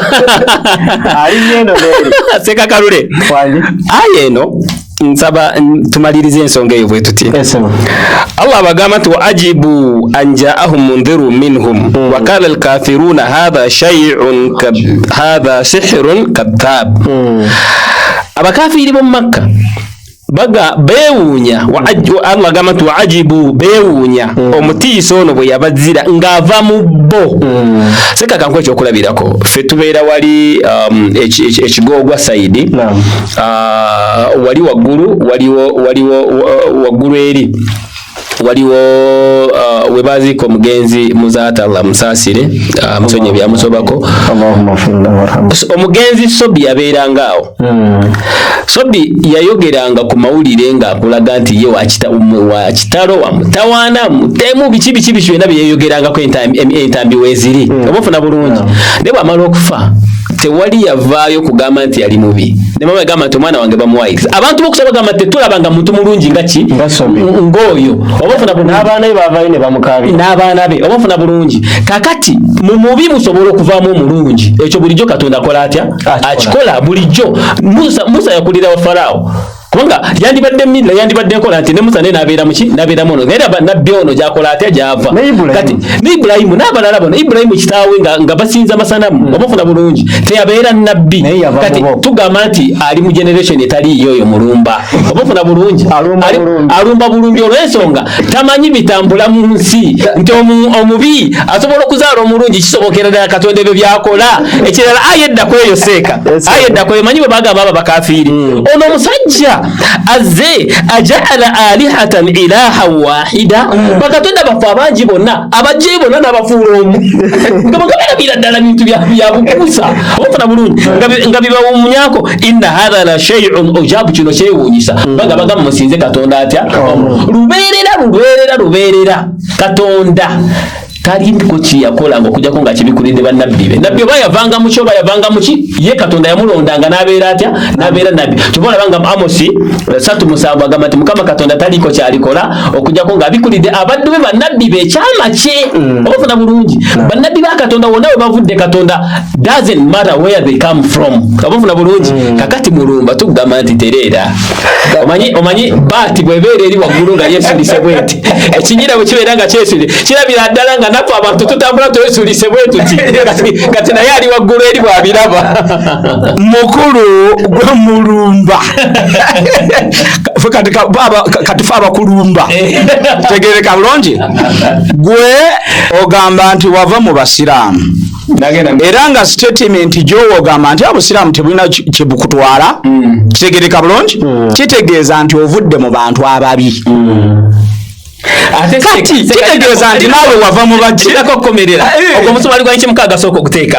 aliyeno lero seka kalule ayeno nsaba tumalirize ensonga eyo bwe tuti Allah bagamba tu ajibu an ja'ahum mundhiru minhum wa qala al-kafiruna hadha sihrun kadhab abakafiri bo Makka baga bewunya Allah gamba tu ajibu bewunya omutiiso ono bwe yabazira ngava mu bo seka kankwe kyokulabirako fe tubeera wali ekigogwa saidi wali waliwo waggulu eri waliwo webaziko omugenzi muzaata Allah musasire musonye byamusobako Allahumma fillah warham omugenzi Sobi yabeerangaawo Sobi yayogeranga ku mawulire nga akulaga nti ye wa kitalo wa mutawaana mutemu biki byonna byeyogeranga ku entambi weeziri obufuna bulungi ne bwamala okufa tewali yavaayo kugamba nti yali mubi ne mama yagamba nti omwana wange bamuwayiriza abantu bokusaba gamba tetulabanga muntu mulungi nga ki ng'oyo obufuna bulungi n'abaana be bavaayo ne bamukabira n'abaana be obufuna bulungi kakati mu mubi musobola okuvaamu omulungi ekyo bulijjo Katonda akola atya akikola bulijjo Musa yakulira wa Farao kubanga yandibadde nkola nti ne Musa ne nabeera mono naye nabbi ono gyakola atya gyava kati ne Ibulayimu n'abalala bono Ibulayimu kitaawe nga basinza masanamu obufuna bulungi teyabeera nabbi kati tugamba nti ali mu generation etaliiyo oyo mulumba obufuna bulungi alumba bulungi olw'ensonga tamanyi bitambula mu nsi nti omubi asobola okuzaala omulungi kisobokera ddala Katonda ebyo byakola ekirala ayeddako eyo seeka ayeddako eyo manyi bwe bagamba abo bakafiiri ono omusajja azze ajaala alihatan ilaha wahida bakatonda bafu abangi bonna abajje bonna n'abafuula omu nga bagabira ddala bintu byabukuusa obufuna bulungi nga bibawumunyako inna hadha la shay'un ujabu kino kyewuunyisa bagamba musinze Katonda atya lubeerera Katonda talimko kiyakola ng'okujjako nga kibikulidde bannabbi be nabbi oba yavanga mu kyo oba yavanga mu ki ye Katonda yamulondanga n'abeera atya n'abeera nabbi tubola banga Amosi 3:7 agamba nti Mukama Katonda taliko kyalikola okujjako ng'abikulidde abaddu be bannabbi be ekyama kye obufuna bulungi bannabbi ba Katonda wonna we bavudde Katonda doesn't matter where they come from obufuna bulungi kakati mulumba tugamba nti tereera omanyi baati bwebeera eri waggulu nga yesulise bweti ekinyira bwe kibeera nga kyesuli kirabira ddala nga nafu abantu tutambula twesulise bwetuti kati naye ali waggulu eri bwabiraba mukulu gwe mulumba kati fe abakulumba tegereka bulungi gwe ogamba nti wava mu basiraamu era nga statement gy'ogamba nti abusiraamu tebulina kyebukutwala kitegereka bulungi kitegeeza nti ovudde mu bantu ababi kati kitegeeza nti naawe wava mu bagikokomerera ogwo musumali gwa nkimukaaga sooka okuteeka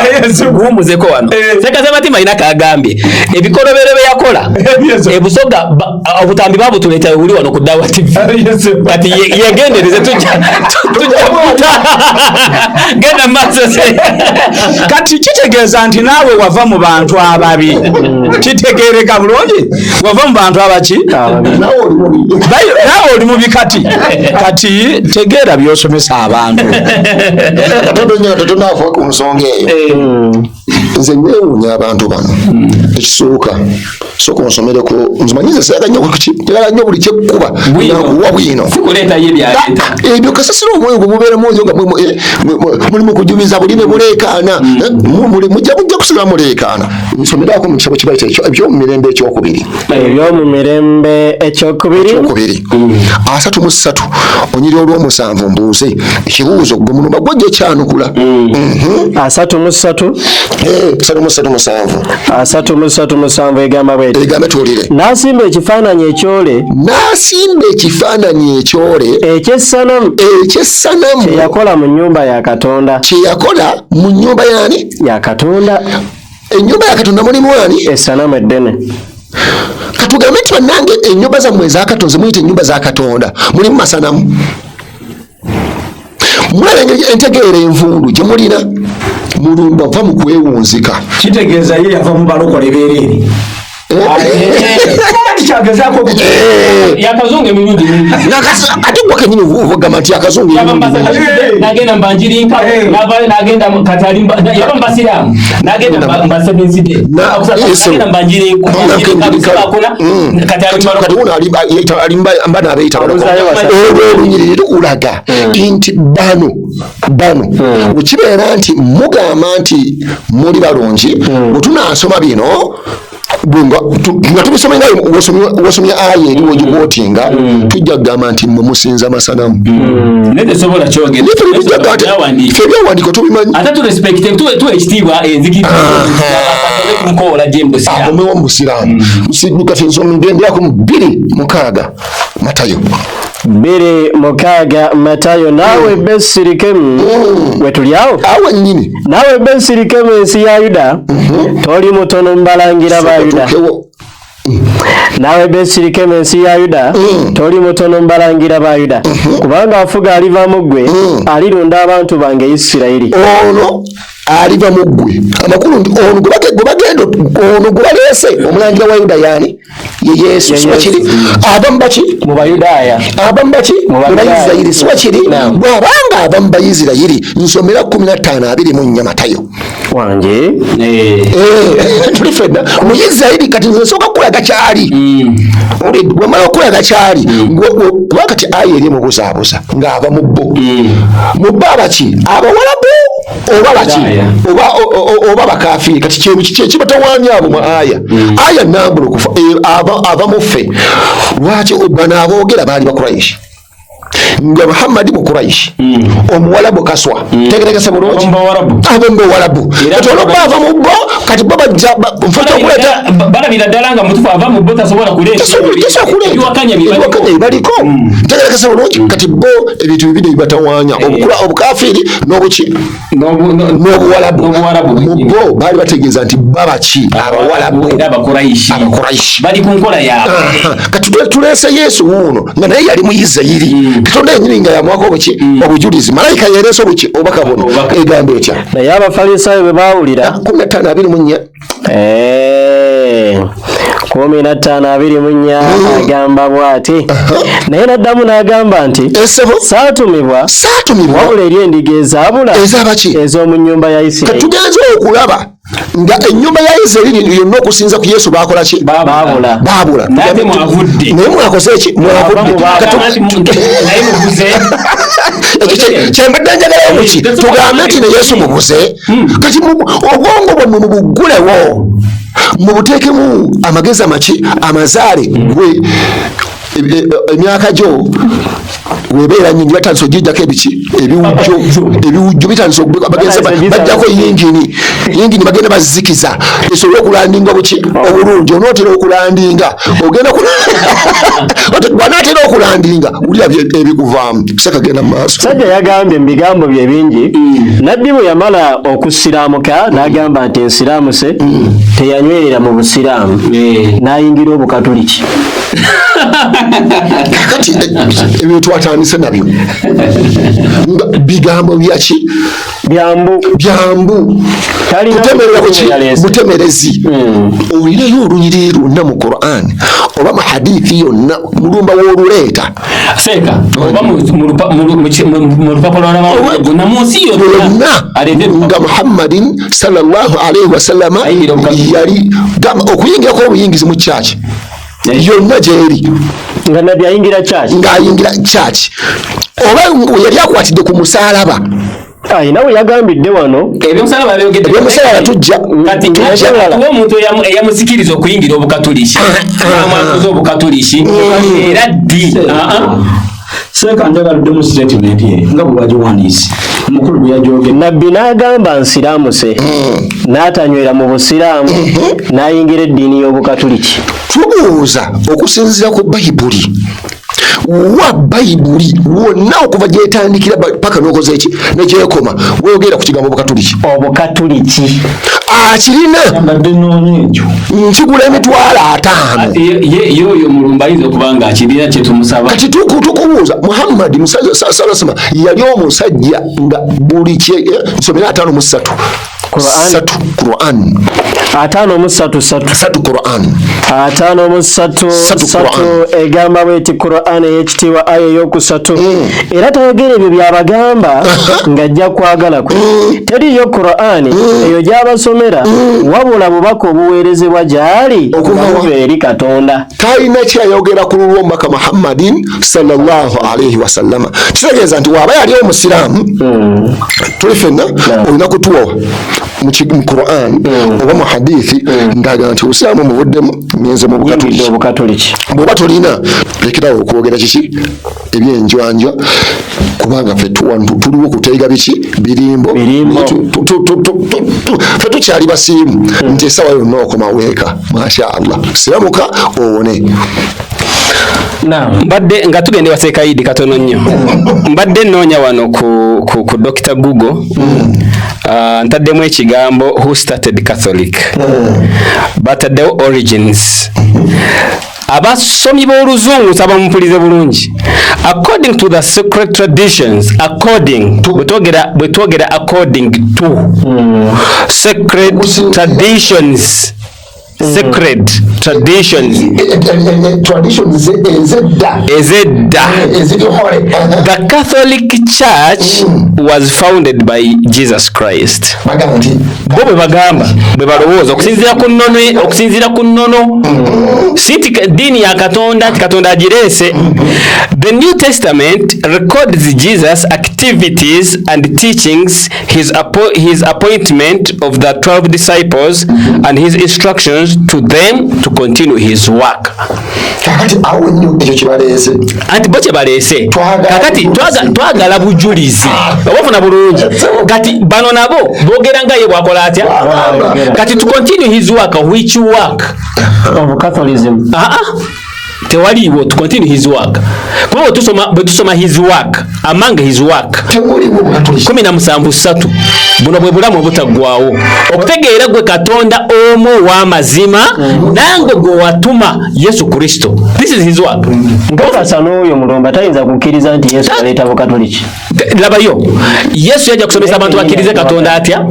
guwumbuzeko wano sekaze matima ina kagambye ebikolobero bye yakola ebusoga obutambi babutuleeta uli wano ku Dawa TV kati yegendereze tujja genda maaso kati kitegeeza nti naawe wava mu bantu ababi kitegereka bulungi wava mu bantu abaki naawe oli mubi kati tegeera byosomesa abantu tonafa ku nsonga eyo nze neewuunya abantu bano ekisooka sooka onsomereko nzimanyize sayaga nnyo njagala nnyo buli kyekkuba nakuwa bwino ebyo kasasira omwoyo gwe mubeera mwoyo nga mulimu kujubiza buli ne buleekaana mujja kusula muleekaana nsomeraako mu kisabo kibaita ebyomumirembe ekyokubiri 33 onyiri olw'omusanvu mbuuze ekibuuzo gwe munumba gwajja ekyanukula 33 egamba bweti tuwulire n'asimba ekifaananyi ekyole ekyessanamu kyeyakola mu nnyumba ya Katonda yaani ya Katonda ennyumba ya Katonda mulimu ani essanamu eddene katugambe nti bannange ennyumba zammwe ezakatonze muyite ennyumba za Katonda mulimu masanamu mulaba entegeera envundu gye mulina mulumba va mu kwewunzika kitegeeza ye yava mu balokole beereri yakazungu emirundi mingi ate gwe kenyini ugamba nti yakazungu nagenda mbanjirinka nagenda katali yaba mbasiramu nagenda mbasebenzi nagenda mbanjirinka katali mba nabeeyita olwolunyiriro ulaga nti bano wekibeera nti mugamba nti muli balungi bwe tunaasoma bino nga tubisoma naye wasomya aya eri wogibootinga tujja kugamba nti mmwe musinza masanamu netesobola kyogera ebyawandiiko tubimanyi ate tuwe ekitiibwa enzikirimukola omewa mu busiraamu kati ngenderako mu 2:6 Matayo 2:6 naawe besirikemu wetulyawo awe nnyini naawe besirikemu ensi ya Yuda toli mutono mbalangira ba Yuda nawe besirikemu ensi ya Yuda toli mutono mbalangira ba Yuda kubanga afuga aliva mu ggwe alirunda abantu bange Isirayiri ono aliva mu ggwe amakulu nti ono gwe bagenda ono gwe baleese omulangira wa Yuda yani ye Yesu siwakiri abamu baki mu Bayudaaya abamu baki mu Bayisirayiri siwakiri bw'abanga abamu Bayisirayiri nsomera 15:2 Matayo wange tuli fedda mu Isirayiri kati nze nsooka kulaga kyali wamala okulaga kyali kuba kati aya eri mubuzaabuza ng'aba mu bbo abaki abawalabu oba baki oba bakafiri kati kyekibatawaanya abo mu aya nambula okufa abamuffe lwaki bano aboogera baali Bakuraishi nga Muhammadi Mukuraishi omuwalabu kaswa tegeregese bulungi abombe walabu kati olw'okuba mu bo kati bo bajja nfuta okuleeta balabira ddala nga mutufu ava mu bo tasobola kuleeta ebiwakanya baliko tegeregese bulungi kati bo ebintu bibiri bibatawaanya obukafiri n'obuwalabu mu bo baali bategeeza nti babaki abawalabu Abakuraishi bali ku nkola yaabwe kati tuleese Yesu wuuno nga naye yali mu Isirayiri Katonda yennyini nga yamwako obujulizi malayika yereese obubaka buno egamba etya naye Abafalisaayo bwe baawulira 15:4 agamba bw'ati naye n'addamu n'agamba nti saatumibwa wabula eri endiga ezaabula ez'omu nnyumba ya Isirayiri tugenze okulaba nga ennyumba ya Isirayiri yonna okusinza ku Yesu bakola ki baabula naye mwavudde naye mwakoze ki mwavudde kyembadde njagala omuki tugambe nti ne Yesu mubuze kati obwongo bwammwe mubugulewo mubuteekemu amagezi amaki amazaale gwe emyaka gyo webeera nyingi batandise ogijjako ebiki ebiwujjo bitandise bajjako yingini bagenda bazikiza esobole okulandinga buki obulungi onootera okulandinga ogenda wanaatera okulandinga ulya ebikuvaamu sekagenda mu maaso sajja yagambye mu bigambo bye bingi nabbi bwe yamala okusiraamuka n'agamba nti ensiraamuse teyanywerera mu busiraamu n'ayingira obukatoliki kati ebyo twatandise nabyo bigambo byaki byambu butemerezi olinayo olunyiriri lwonna mu Qur'an oba mu hadithi yonna mulumba w'oluleeta seka oba mu lupapula lwa munsi yonna nga Muhammadin sallallahu alaihi wasallam yali okuyingirako obuyingizi mu church yonna gyeri nga nabbi ayingira church oba yali akwatidde ku musalaba nawe yagambidde wano ebyomusalaba tujja omuntu eyamusikiriza okuyingira obukatoliki amwakuza obukatoliki era ddi Seka njagala mu statement ye nga bwagiwandiise omukulu bwe yajogera nabbi n'agamba nsiraamuse n'atanywera mu busiraamu n'ayingira eddiini y'obukatoliki. Tubuuza okusinziira ku bayibuli wa bayibuli wonna okuva gyetandikira paka n'okoze eki nekyekoma weogera ku kigambo obukatoliki akirina nkigula emitwalo 5 yoyo mulumba ayinza okuba nga akirina kyetumusaba kati tukubuuza Muhammad sallallahu yali omusajja nga buli nsomera 5:3 Quran 5:3 Quran 5:3 egamba bweti Quran eyekitiibwa aya eyokusatu era tayogera ebyo byabagamba ng'ajja kwagala kwe teriyo Quran eyo gy'abasomera wabula bubaka obuweerezebwa gy'ali okuva eri Katonda talina kyayogera ku lulwomaka Muhammadin sallallahu alaihi wasallam kitegeeza nti waaba yali omusiraamu tuli fenna olina kutuwa mu Quran oba mu hadithi ndaga nti usiramu muvuddemu nyenze mu bukatoliki bwoba tolina lekerawo okwogera kiki ebyenjwanja kubanga ffe tuliwo kuteega biki birimbo ffe tukyali basiimu nti esawa yonna okoma weeka masha Allah siramuka owone mbadde nga tugende waseeka Idi katono nnyo mbadde nnoonya wano ku Dr. Google ntaddemu ekigambo who started Catholic bataddewo origins abasomi b'oluzungu saba mumpulize bulungi according to the secret traditions bwetwogera according to secret traditions secret traditions ezedda the Catholic Church was founded by Jesus Christ bo bwe bagamba bwe balowooza okusinziira ku nnono siti ddiini ya Katonda Katonda agireese. The New Testament records Jesus' activities and teachings, his appointment of the 12 disciples and his instructions to them to continue his work. Anti boche balese kakati twagala bujulizi obafuna bulungi kati bano nabo bogera nga ye bwakola atya kati to continue his work. Which work of Catholicism? Tewaliwo to continue his work. Kuba tusoma his work among his work 17 buno bwe bulamu obutaggwawo okutegeera gwe Katonda omu w'amazima nange gwe watuma Yesu Kristo. This is his work. Ngakasa n'oyo mulomba tayinza kukkiriza nti Yesu aleeta bukatoliki. Labayo Yesu yajja kusomesa abantu bakkirize Katonda atya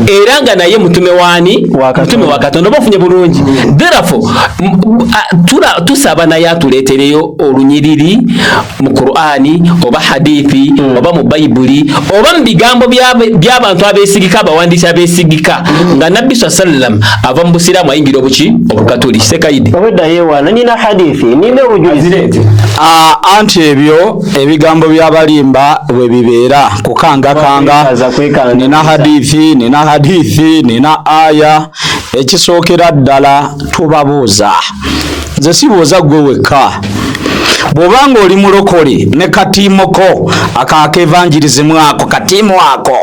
era nga naye mutume wani mutume wa Katonda bafunye bulungi. Therefore tusaba naye atuleetereyo olunyiriri mu Qur'ani oba hadithi oba mu Bayibuli oba mu bigambo by'abantu abeesigika abawandiisi abeesigika nga Nabbi sallam ava mu busiraamu ayingira obukatoliki. Sekaidi obedda yewana nina hadithi nina obujulizi anti ebyo ebigambo by'abalimba bwe bibeera kukangakanga nina hadithi nina aya ekisookera ddala tubabuuza nze sibuuza gwe wekka bw'obanga oli mulokole ne katiimo ko akakevanjirizimu ako katiimo ako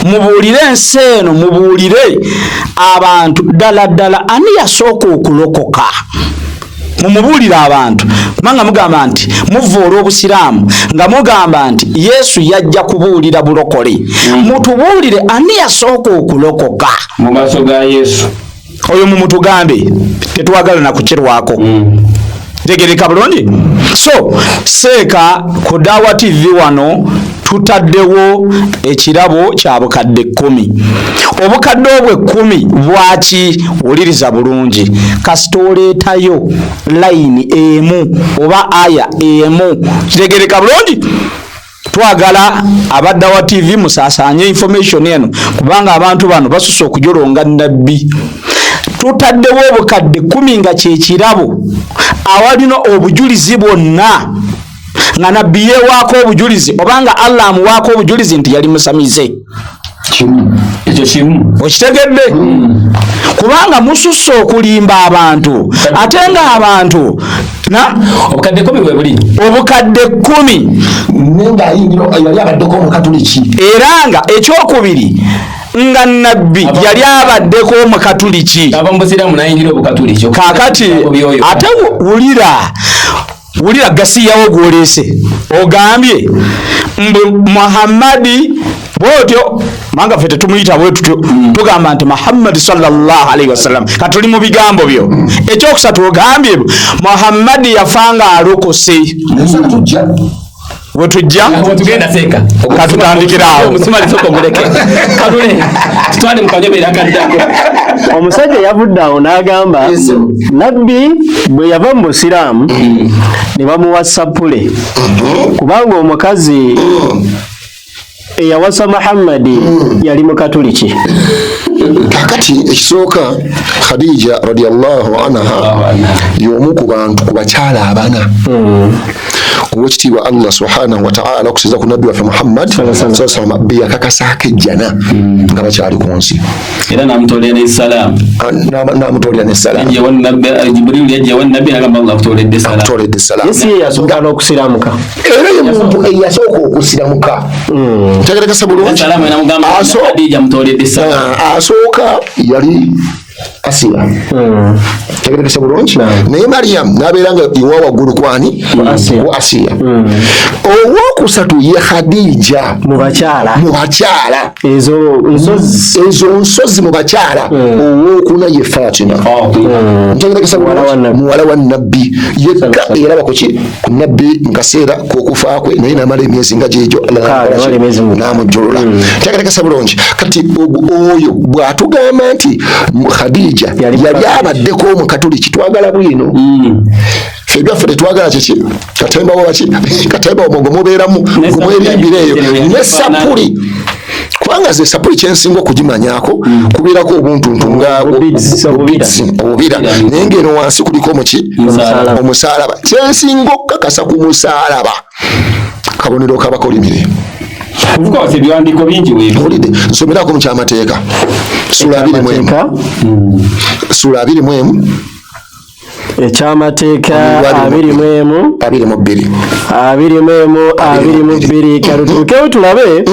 mubuulire ensi eno mubuulire abantu ddala ani yasooka okulokoka mumubuulire abantu kubanga mugamba nti muva olw'obusiraamu nga mugamba nti Yesu yajja kubuulira bulokole mutubuulire ani yasooka okulokoka mu maaso ga Yesu oyo mumutugambe tetwagala na kukirwako tegereka bulungi. So Seeka ku Dawa TV wano tutaddewo ekirabo kya bukadde 10. Obukadde obwe 10 bwaki wuliriza bulungi kasita oleetayo layini emu oba aya emu kitegereka bulungi. Twagala abaddawa TV musaasanye information eno kubanga abantu bano basusse okujolonga nabbi. Tutaddewo obukadde 10 nga kyekirabo awalina obujulizi bwonna nga nabbi yeewaako obujulizi obanga Allah amuwaako obujulizi nti yali musamize. Ekyo kimu okitegedde kubanga mususse okulimba abantu ate nga abantu obukadde 10 bwe buli obukadde 10 nenga yali abaddeko omukatuliki era nga ekyokubiri nga nabbi yali abaddeko omukatuliki abambusiramu nayingira obukatuliki kakati ate wulira gasiyawo gwolese ogambye mbu Muhammadi bwotyo manga fete tumuyita bwe tutyo tugamba nti Muhammad sallallahu alaihi wasallam katuli mu bigambo byo ekyokusatu ogambye Muhammad yafanga alokose wetujja tugenda seka katutandikirawo musumali soko muleke kalule tutwale mukanyobera kaddako. Omusajja yavudde awo n'agamba nabbi bwe yava mu Busiraamu ne bamuwa sapule kubanga omukazi eyawasa Muhammadi yali mukatuliki. kakati ekisooka Khadija radiyallahu anha y'omu ku bantu ku bakyala abana owekitiibwa Allah subhanahu wa ta'ala okusinza ku nabbi waffe Muhammad sallallahu alaihi wasallam be yakakasaako ejjana nga bakyali ku nsi era n'amutolera n'essalamu n'amutolera n'essalamu Jibril yajja wa nabbi n'agamba Allah akutoledde essalamu Yesu ye yasooka n'okusiramuka era ye muntu eyasooka okusiramuka tegerekesa bulungi asooka yali Asiya tegerekesa bulungi naye Maryam n'abeera nga iwa waggulu kwani wa Asiya owokusatu ye Khadija mu bakyala ezo nsozi mu bakyala owokuna ye Fatima tegerekesa bulungi muwala wa nabbi yekka eraba ku nabbi mu kaseera k'okufa kwe naye n'amala emyezi nga gyegyo n'amujjulula tegerekesa bulungi kati oyo bw'atugamba nti Khadija yali abaddeko omukatuliki twagala bwino ffe byaffe tetwagala kiki katemba waki katemba omwogo mubeeramu gumwerimbira eyo ne sapuli kubanga ze sapuli kyensinga okugimanyaako kubeerako obuntuntu nga obubira naye ng'eno wansi kuliko omusaalaba kyensinga okukakasa ku musaalaba kabonero kabakolimire ebiwandiiko bingi olidde nsomerako mu kyamateeka sula 21 ekyamateeka 22 kalutuukewo tulabe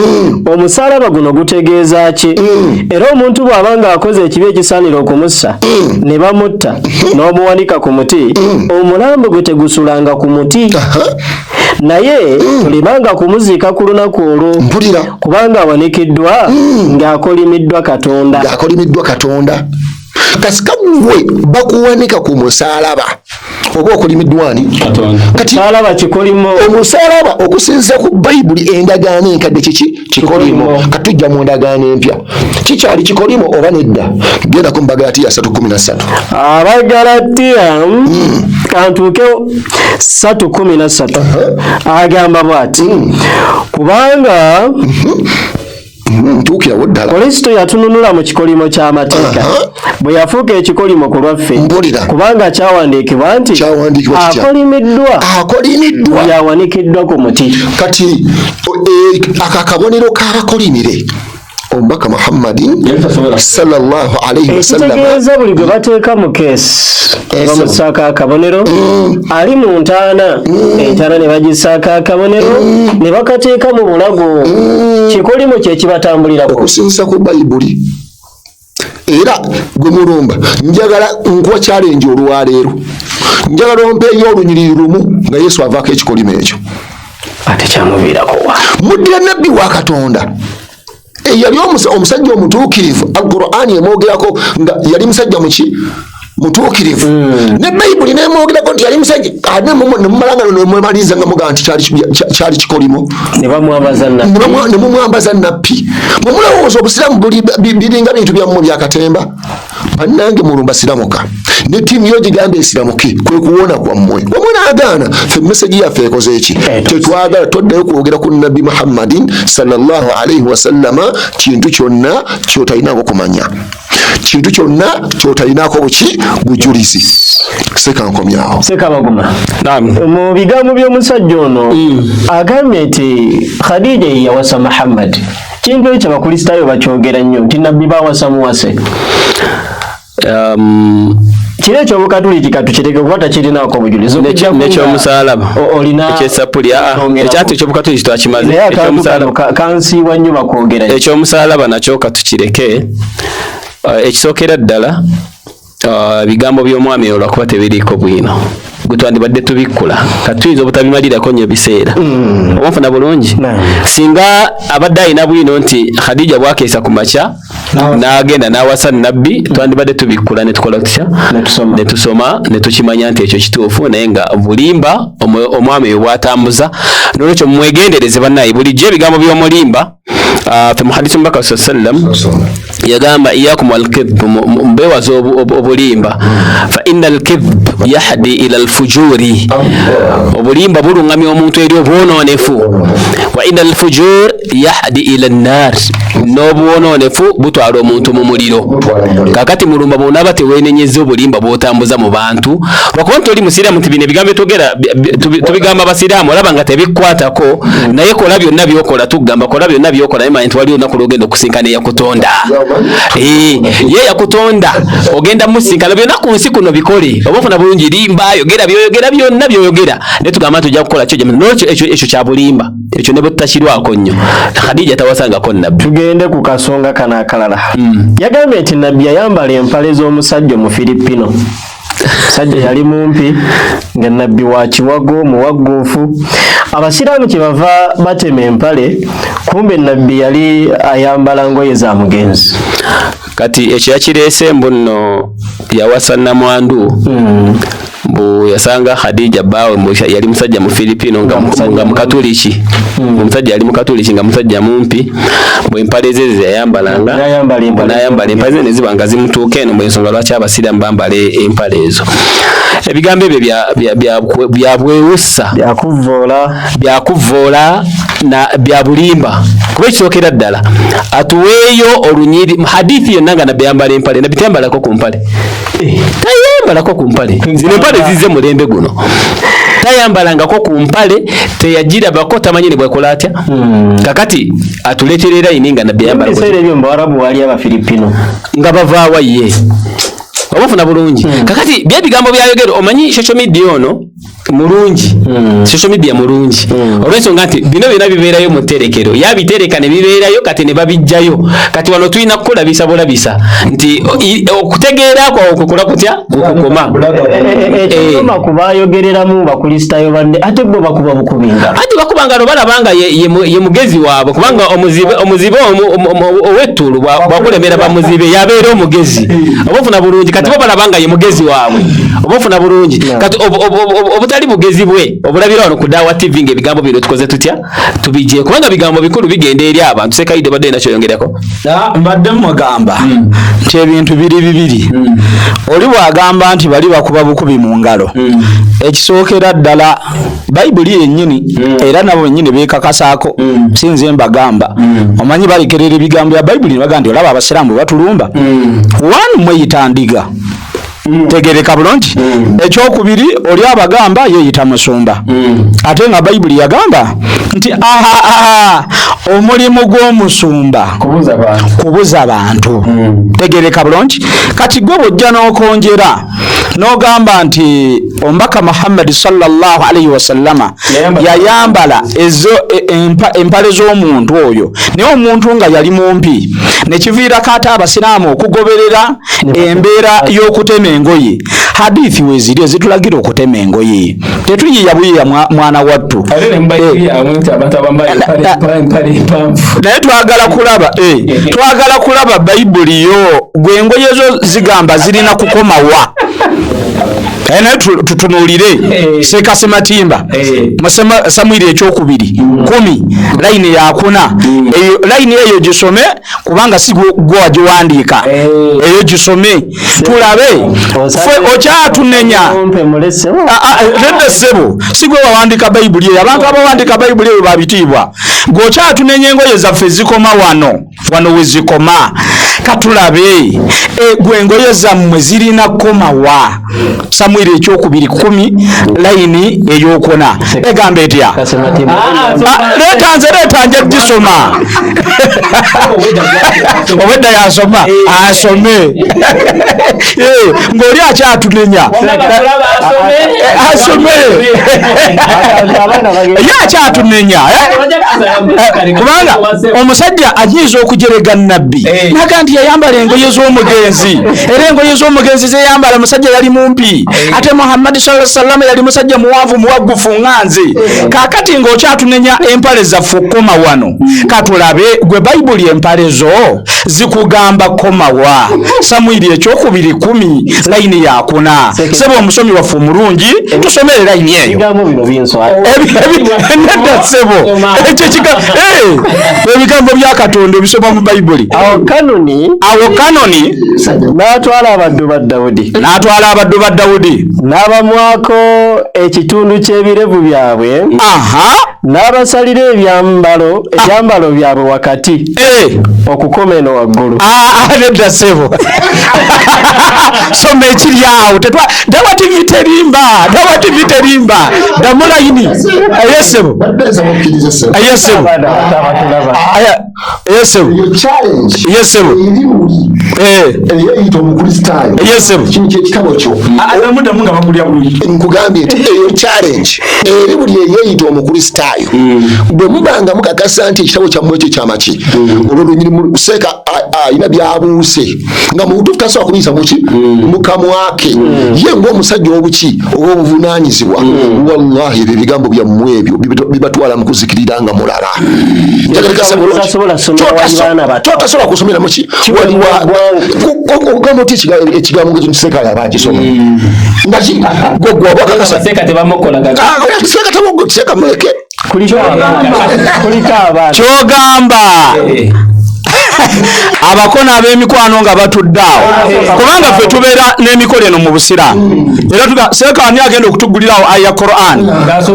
omusaalaba guno gutegeeza ki era omuntu bw'abanga akoze ekibi ekisaanira okumussa ne bamutta n'omuwanika ku muti omulambo gwe tegusulanga ku muti naye tulimanga kumuziika ku lunaku olwo kubanga awanikiddwa ng'akolimiddwa Katonda kasika gwe bakuwanika ku musaalaba oba okolimiddwani kati omusaalaba okusinziza ku bayibuli endagaano enkadde kikolimo katujja mu ndagaano empya kikyali kikolimo oba nedda genda ku Bagalatiya 3:13 Abagalatiya kantuuke 3:13 agamba bw'ati kubanga ntuukirawo ddala Kristo yatununula mu kikolimo ky'amateeka bwe yafuuka ekikolimo ku lwaffe kubanga kyawandiikibwa nti akolimiddwa yawanikiddwa ku muti. Kati akakabonero k'abakolimire omubaka Muhammadin sallallahu alaihi wasallam ekitegeeza buli gwe bateeka mu keesi bamusaako akabonero ali mu ntaana entaana ne bagisaako akabonero ne bakateeka mu bulago kikolimo kye kibatambulirako okusinziza ku bayibuli. Era gwe mulumba njagala nkuwa challenge olwaleero njagala ompeeyo olunyiriri lumu nga Yesu avaako ekikolimo ekyo ate kyamuviirako wa muddira nabbi wa Katonda yali omusajja omutuukirivu Al-Qur'ani emwogerako nga yali musajja muki mutuukirivu ne Bayibuli nemwogerako nti yali musajja nemumalanga nomwemaliza nga mugaa nti kyali kikolimo nemumwambaza nappi mwemulowooza obusiraamu biringa bintu byammwe byakatemba bannange mulumba siramuka ne ttiimu yo gigamba esiramuke kwe kuwona kwammwe omwe naagaana ffe mesegi yaffe ekoze eki tetwagala toddayo kwogera ku nabbi Muhammadin sallallahu alaihi wasallama kintu kyonna kyotalinako kumanya kintu kyonna kyotalinako buki bujulizi sekankomyawo sekabaguma mu bigambo by'omusajja ono agambye nti Khadija yawasa Muhammad kintu ekyo abakristaayo bakyogera nnyo nti nabbi bawasa muwase kiri ekyobukatuliki katukireke kuba takirinako bujulizi nekyomusalaba ekyesapulya ekyatu ekyobukatuliki twakimaze kansiibwa nnyo bakwogera ekyomusalaba nakyo katukireke ekisookera ddala bigambo by'omwami olwo lwakuba tebiriiko bwino gutwandibadde tubikkula katuyinza obutabimalirako nnyo biseera obanfuna bulungi singa abadde alina bwino nti Khadija bwakeesa ku makya n'agenda n'awasa nabbi twandibadde tubikkula netukola tutya netusoma netukimanya nti ekyo kituufu naye nga bulimba omwami oyo bwatambuza nolwekyo mwegendereze bannaye bulijjo ebigambo by'omulimba fe muhadisi mubaka sallam yagamba iyakum alkidhb mbewaza obulimba fa inna alkidhb yahdi ila alfujuri obulimba bulungamya omuntu eri obwononefu wa inna alfujur yahdi ila annar n'obwononefu butwala omuntu mu muliro kakati mulumba bwonaba tewenenyeza obulimba bwotambuza mu bantu lwakuba nti oli musiraamu nti bino ebigambo tubigamba abasiraamu olaba nga tebikwatako naye kola byonna byokola tugamba kola byonna byokola naye manya nti wali olunaku lwogenda okusinkana eyakutonda ye yakutonda ogenda musinkana byonna ku nsi kuno bikole oba ofuna bulungi limba yogera byoyogera byonna byoyogera naye tugamba nti ojja kukola kyo nolwekyo ekyo kya bulimba ekyo ne bwe tutakirwako nnyo Khadija tawasangako nabbi tugende ku kasonga kana akalala yagambye nti nabbi yayambala empale z'omusajja mu Filipino sajja yali mumpi nga nabbi wa kiwago muwagguufu abasiraamu kyebava batema empale kumbe nabbi yali ayambala ngoye za mugenzi kati ekyo yakireese mbu nno yawasa namwandu mbu yasanga Khadija bawe yali musajja mu Filipino nga mukatuliki omusajja yali mukatuliki nga musajja mumpi mbu empale ze yayambalanga n'ayambala empale ze ne ziba nga zimutuuka eno ensonga lwaki abasiraamu bambala empale ezo ebigambo ebyo bya bwewussa byakuvvoola na bya bulimba kuba ekisookera ddala atuweeyo olunyiri hadithi yonna nga nabbi yambala empale nabbi tayambalako ku mpale tayambalako ku mpale zino empale zize mulembe guno tayambalangako ku mpale teyagirabako tamanyi ne bwekola atya kakati atuleeterera ini nga nabbi nga bavaawa ye obafuna bulungi kakati byebigambo byayogera omanyi social media ono mulungi social media mulungi olw'ensonga nti bino byonna bibeerayo mu tterekero yabitereka ne bibeerayo kati ne babijjayo kati wano tulina kukolabisa bulabisa nti okutegeera kwawo kukola kutya okukoma ekikoma kubayogereramu bakristaayo banne ate bo bakuba bukubinga ate bakubanga no balabanga ye mugezi waabwe kubanga omuzibe ow'ettulu bwakulemera bamuzibe yabeera omugezi obafuna bulungi kati bo balabanga ye mugezi waabwe obafuna bulungi kati obutali bugezi bwe obulabira wano ku Dawa TV ng'ebigambo bino tukoze tutya tubijje kubanga bigambo bikulu bigenda eri abantu Sekaide badde nakyo yongerako mbadde mugamba nti ebintu biri bibiri oli bwagamba nti bali bakuba bukubi mu ngalo ekisookera ddala Bayibuli yennyini era nabo nnyini beekakasaako sinze mbagamba omanyi balekerera ebigambo bya Bayibuli bagamba nti olaba abasiraamu batulumba wanu mweyita ndiga tegereka bulungi ekyokubiri oli abagamba yeyita musumba ate nga Bayibuli yagamba nti omulimu gw'omusumba kubuza abantu tegereka bulungi kati gwe bwojja n'okonjera n'ogamba nti omubaka Muhammad sallallahu alaihi wasallama yayambala ezo empale z'omuntu oyo naye omuntu nga yali mumpi nekiviirako ate abasiraamu okugoberera embeera y'okutema engoye hadithi weziri ezitulagira okutema engoye tetuyiya buyiya mwana wattu naye twagala kulaba Bayibuli yo gwe engoye zo zigamba zirina kukomawa Naye tutunuulire Sekase Matimba Samwiri ekyokubiri 10 layini yakuna layini eyo gisome kubanga si gwe wagiwandiika eyo gisome tulabe ffe okyatunenya nedda ssebo si gwe wawandiika bayibuli eyo abantu abawandiika bayibuli eyo babitiibwa gwe okyatunenya engoye zaffe zikoma wano we zikoma katulabe gwe engoye zammwe zirina komawa Samwiri ekyokubiri 10 layini eyokuna egamba etya leetanje gisoma obwedda yasoma asome ng'oli akyatunenya asome ye akyatunenya kubanga omusajja ayinza okujerega nabbi naga nti yayambala engoye z'omugenzi era engoye z'omugenzi zeyambala musajja yali mumpi ate Muhammad sallallahu alaihi wasallam yali musajja muwanvu muwaggufu nganze kakati ng'okyatunenya empale zaffe koma wano katulabe gwe bayibuli empale zo zikugamba komawa Samwiri ekyokubiri 10 layini yakuna sebo omusomi waffe omulungi tusomere layini eyo nedda sebo ebigambo bya Katonda ebisoma mu bayibuli awo kanoni n'atwala abaddu ba Dawudi n'abamwako ekitundu ky'ebirevu byabwe n'abasalira ebyambalo byabwe wakati okukoma eno waggulu nedda sebo soma ekiri awo Dawati viterimba damulayini ayesebo nkugambye nti eyo challenge eri buli eyeyita omukristaayo bwe mubanga mukakasa nti ekitabo kyammwe ekyo kyamaki olwo lunyini Seeka ayina byabuuse nga mu butuufu tasobola kubiisa muki mukamwake ye ng'omusajja obuki obw'obuvunaanyizibwa wallahi ebyo ebigambo byammwe ebyo bibatwala mu kuzikirira nga mulala totasobola kusomera muki ogamba oti ekigambo ngekyo nti Seeka yaba akisoma Seeka muleke kyogamba abakona ab'emikwano nga batudde awo kubanga ffe tubeera n'emikolo eno mu busiraamu era Seeka ani agenda okutugulirawo aya Quran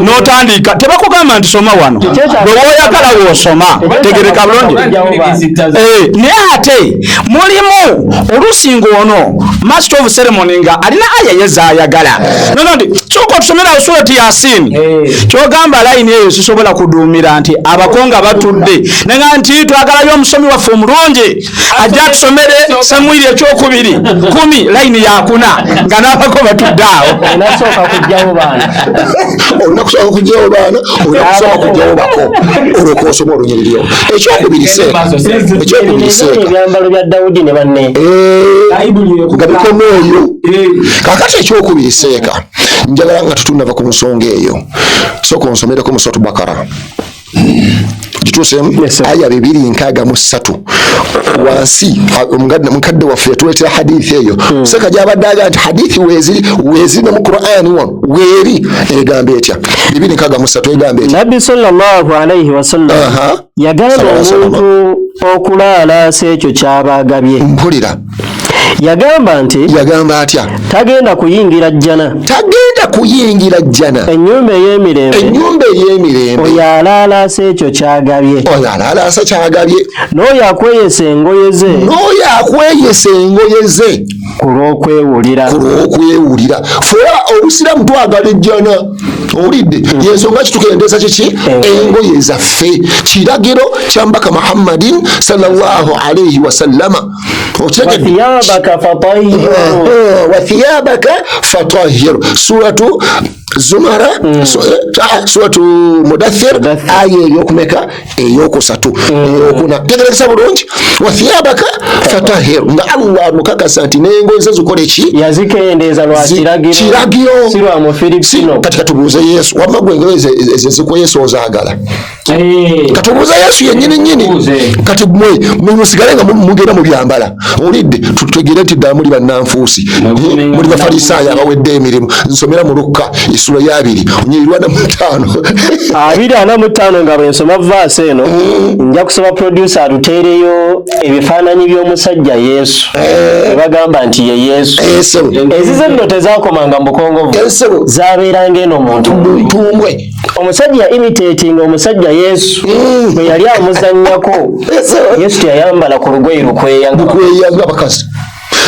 n'otandika tebakugamba nti soma wano bwe wooyagala woosoma tegereka bulungi naye ate mulimu olusinga ono master of ceremony nga alina aya ye zaayagala nono nti kyokka otusomerawo surati Yasin kyogamba layini eyo sisobola kuduumira nti abakonga batudde nenga nti twagalayo omusomi waffe omulungi ajja tusomere Samwiri ekyokubiri 10 layini yakuna nga n'abako batudde awo olunakusooka okugyawo baana olunakusooka okugyawo bako olwokosoma olunyiririyo ekyokubiri Seeka ebyambalo bya Dawudi ne banne nga bikoma eyo kakati ekyokubiri Seeka njagala nga tutunava ku nsonga eyo sooka onsomereko mu Suratu Bakara gituusemu aya 263 wansi mukadde waffe yatuleetera hadithi eyo Seeka gy'abadde aga nti hadithi weeziri ne mu Qur'ani wano weeri egamba etya 263 egamba etya Nabbi sallallahu alayhi wasallam yagamba omuntu okulaalaasa ekyo ky'abaagabye mpulira yagamba atya tagenda kuyingira jjana ennyumba ey'emirembe oyo alaalaasa ekyo kyagabye n'oyo akweyesa engoye ze ku lw'okwewulira fuba obusiraamu twagala ejjana owulidde yensonga kitukendeeza kiki engoye zaffe kiragiro kya mbaka Muhammadin sallallahu alayhi wasallama wathiyabaka fatahhir suratu Zumara suratu Mudaththir aya eyokumeka eyokusatu eyokuna tegereza bulungi wa thiyabaka fatahhir nga Allah mukakasa nti nengoze zikole ki yazikendeza lwa kiragiro sirwa mu Filipino katika tubuze Yesu wamagwe ngeze ziko Yesu ozagala katubuza Yesu yennyini kati mwe musigale nga mugenda mu byambala olidde tutegere nti damuli bannanfuusi muri bafarisaaya abawedde emirimu nsomera mu Luka isura ya 2 onyirirwa na 5 nga bwensoma verse eno nja kusoma producer aluteereyo ebifaananyi by'omusajja Yesu bagamba nti ye Yesu ezize nno tezakomanga mukongovu zabeeranga eno muntu tumwe omusajja imitating omusajja Yesu bwe yali amuzannyako Yesu yayambala ku lugoye lukweyanga bakazi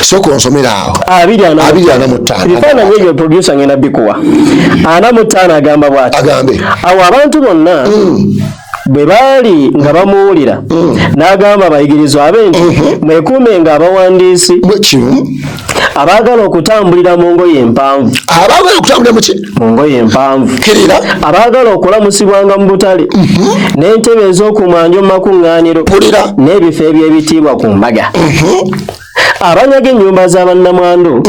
soko nsomera awo 2:5 bifaananyi ebyo producer ngenda bikuwa 4:5 agamba bw'ati awo abantu bonna bwe baali nga bamuwulira n'agamba abayigirizwa abe nti mwekuumenga abawandiisi abaagala okutambulira mu ngoye empanvu mu ngoye empanvu abaagala okulamusibwanga mu butale n'entebe ez'okumwanjo mu makuŋŋaaniro n'ebifo eby'ebitiibwa ku mbaga abanyaga ennyumba z'abannamwandu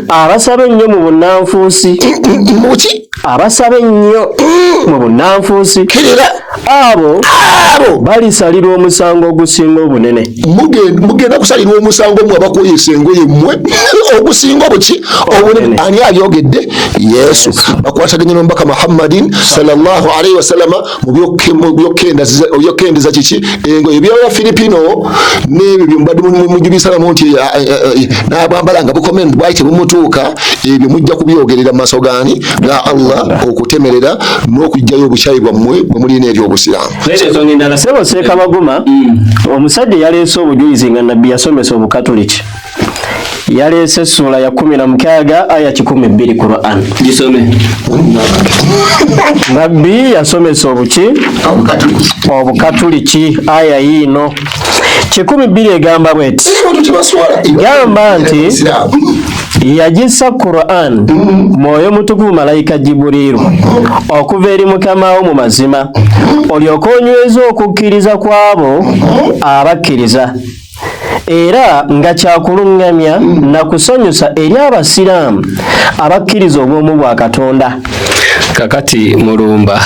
abasaba ennyo mu bunnanfuusi abasaba ennyo mu bunnanfuusi abo balisalirwa omusango ogusinga obunene mugenda kusalirwa omusango mmwe abakoyesa engoye mmwe ogusinga obuki obunene ani abyogedde Yesu bakwataganye n'omubaka Muhammadin sallallahu alaihi wasallama mu byokendeza kiki engoye bya Filipino n'ebyo byumbadde mujubisalamu nti n'abambala nga bukomende bwayite bumutuuka ebyo mujja kubyogerera mu maaso gani ga Allah okutemerera n'okujjayo obukyayi bwammwe bwe mulina ebyobusiraamu. Sebo Seeka Maguma omusajja yaleese obujulizi nga nabbi yasomesa obukatoliki yaleese essula ya 16 aya 12 Quran gisome nabbi yasomesa obukatoliki aya yino 12 egamba bweti gamba nti yagisa Quran mwoyo mutukuvu malayika Jibrilu okuva eri Mukama wo mu mazima olyoka onyweza okukkiriza kwabo abakkiriza era nga kyakulungamya na kusanyusa eri abasiraamu abakkiriza obw'omu bwa Katonda. Kakati mulumba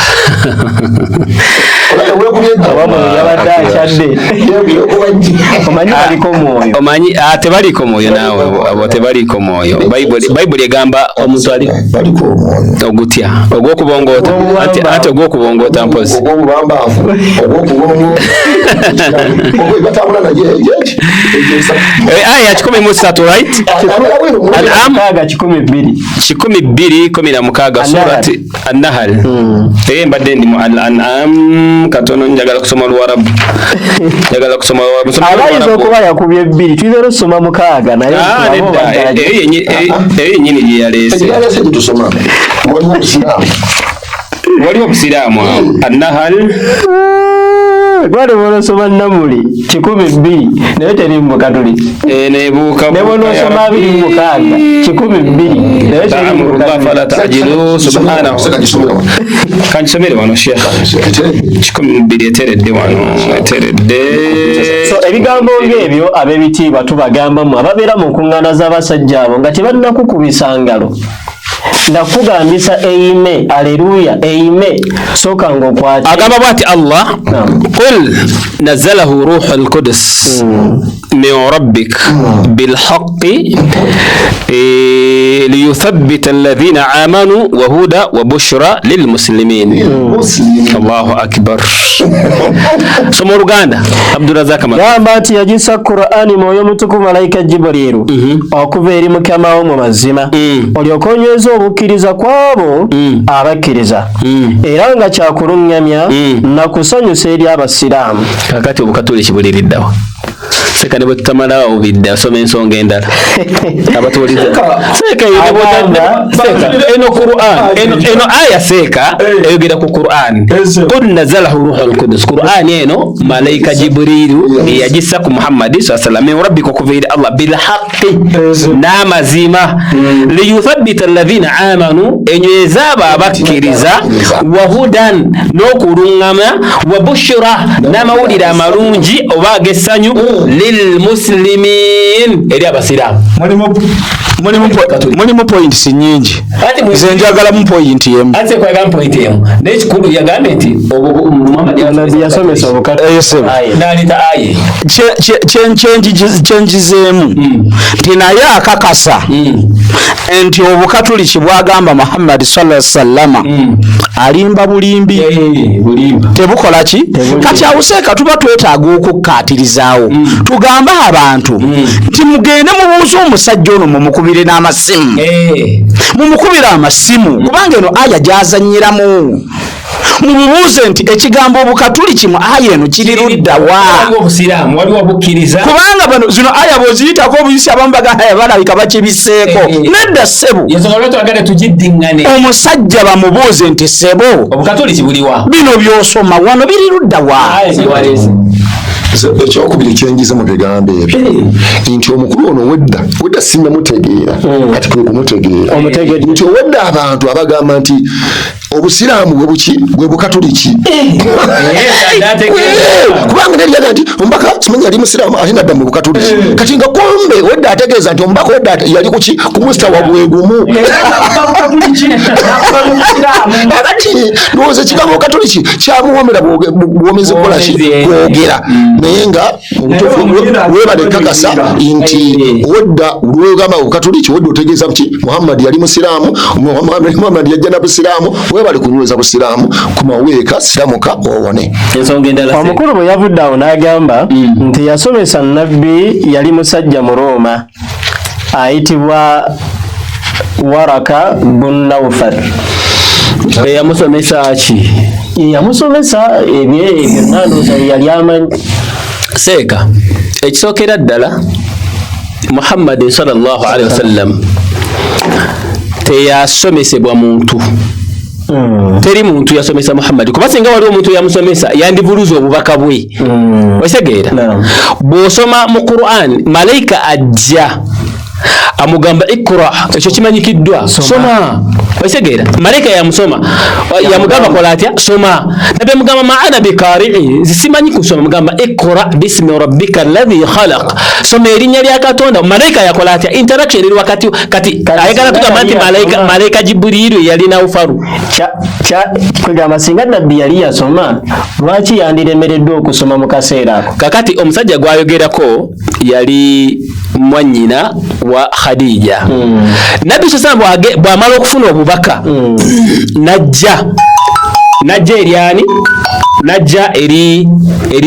omanyi tebaliko mwoyo naawe abo tebaliko mwoyo. Bayibuli egamba omuntu ali ogutya ogw'okubongoota ate ogw'okubongoota mpozi aya 13 right 12:16 surati An-Nahl mbadde ndi mu Al-An'am katono njagala kusoma Luwarabu abayinza okuba yakubye 2 tuyinza okusoma 6 naye nyini gye yaleese waliwo obusiraamu An-Nahl gwali wolosoma Namuli 12 naye teri mu Katoliki nebuuka nebon'osoma 2:6 naye teri mu Katoliki subhanahu kansomere wano Sheikh 12 eteredde wano eteredde. So ebigambo ng'ebyo ab'ebitiibwa tubagambamu ababeera mu nkuŋŋaana z'abasajja abo nga tebannakukubisa ngalo nakugambisa eime aleluya eime soka ngokwati agamba bwati Allah qul nazalahu ruhul qudus min rabbik bil haqqi liyuthabbita alladhina amanu wa huda wa bushra lil muslimin. Allahu akbar. Somo Luganda Abdurazak gamba ati yagisa Qur'ani mwoyo mutukuvu malayika Jibrilu okuva eri Mukama wo mu mazima olyoka onyweza obukkiriza kwabo abakkiriza era nga kyakulungamya na kusanyusa eri abasiraamu. Kakati obukatoliki buliriddawa Seka ne butamala obidde asoma ensonga endala abatulize seka eno Qur'an eno aya seka eyogera ku Qur'an qul nazalahu ruhul qudus Qur'an eno malaika Jibrilu yajissa ku Muhammad sallallahu alaihi wasallam rabbika kuvira Allah bil haqqi namazima liyuthabbita alladhina amanu enyezaba abakiriza wa hudan nokulungama wa bushra namawulira amalungi oba gesanyu lil muslimin eri abasiramu mulimu points nyingi nze njagala mu point yemu ate kwa point yemu n'ekikulu yagambe nti Muhammad yasomesa obukatu n'alita aye kyenjizeemu nti naye akakasa nti obukatuliki bwagamba Muhammad sallallahu alaihi wasallam alimba bulimbi tebukola ki kati awuseeka tuba twetaaga okukkaatirizaawo tugamba abantu nti mugende mubuuze omusajja ono mumukubire n'amasimu mumukubire amasimu kubanga eno aya gyazanyiramu mumubuuze nti ekigambo obukatuliki mu aya eno kiri ludda wa kubanga bano zino aya bw'oziyitako obuyisi abamu bagaya balabika bakibiseeko nedda ssebo omusajja bamubuuze nti ssebo bino by'osoma wano biri ludda wa ekyokubiri kyenjiza mu bigambo ebyo nti omukulu ono wedda sinnamutegeera kati kwe kumutegeera nti owedda abantu abagamba nti obusiraamu bwe bukatuliki kubanga neryaga nti omubaka kimanyi yali musiraamu ate nadda mu bukatuliki kati nga kombe wedda ategeeza nti omubaka wedda yali kuki kumusitawa bwegumu ati ndowooza ekigambo bukatuliki kyamuwomera buwomezi kukolaki kwogera naye nga webale kakasa nti wedda lwegamba bukatuliki wedda otegeeza nti Muhammad yali musiraamu Muhammad yajja na busiraamu webale kunyweza busiraamu kumaweeka siramuka owone omukulu bwe yavudde awo n'agamba nti yasomesa nabbi yali musajja mu Roma ayitibwa Waraka bun Nawfal yamusomesa ki yamusomesa ebyo nandooza yali amanyi seeka ekisookera ddala Muhammad sallallahu alaihi wasallam teyasomesebwa muntu teri muntu yasomesa Muhammad kuba singa wali omuntu yamusomesa yandibuluza obubaka bwe wasegeera bw'osoma mu Qur'an malaika ajja amugamba ikra ekyo kimanyikiddwa soma wasegeera malaika yamusoma yamugamba kola atya soma nabe mugamba maana bikari'i simanyi kusoma mugamba ikra bismi rabbika alladhi khalaq soma erinnya lya Katonda malaika yakola atya interaction eri wakati kati ayagala tugamba nti malaika Jibrilu yali na ufaru kwegamba singa nabbi yali yasoma lwaki yandiremereddwa okusoma mu kaseera ako kakati omusajja gwayogerako yali mwanyina wa Khadija nabbi sallallahu bw'amala okufuna obubaka najja eryani najja eri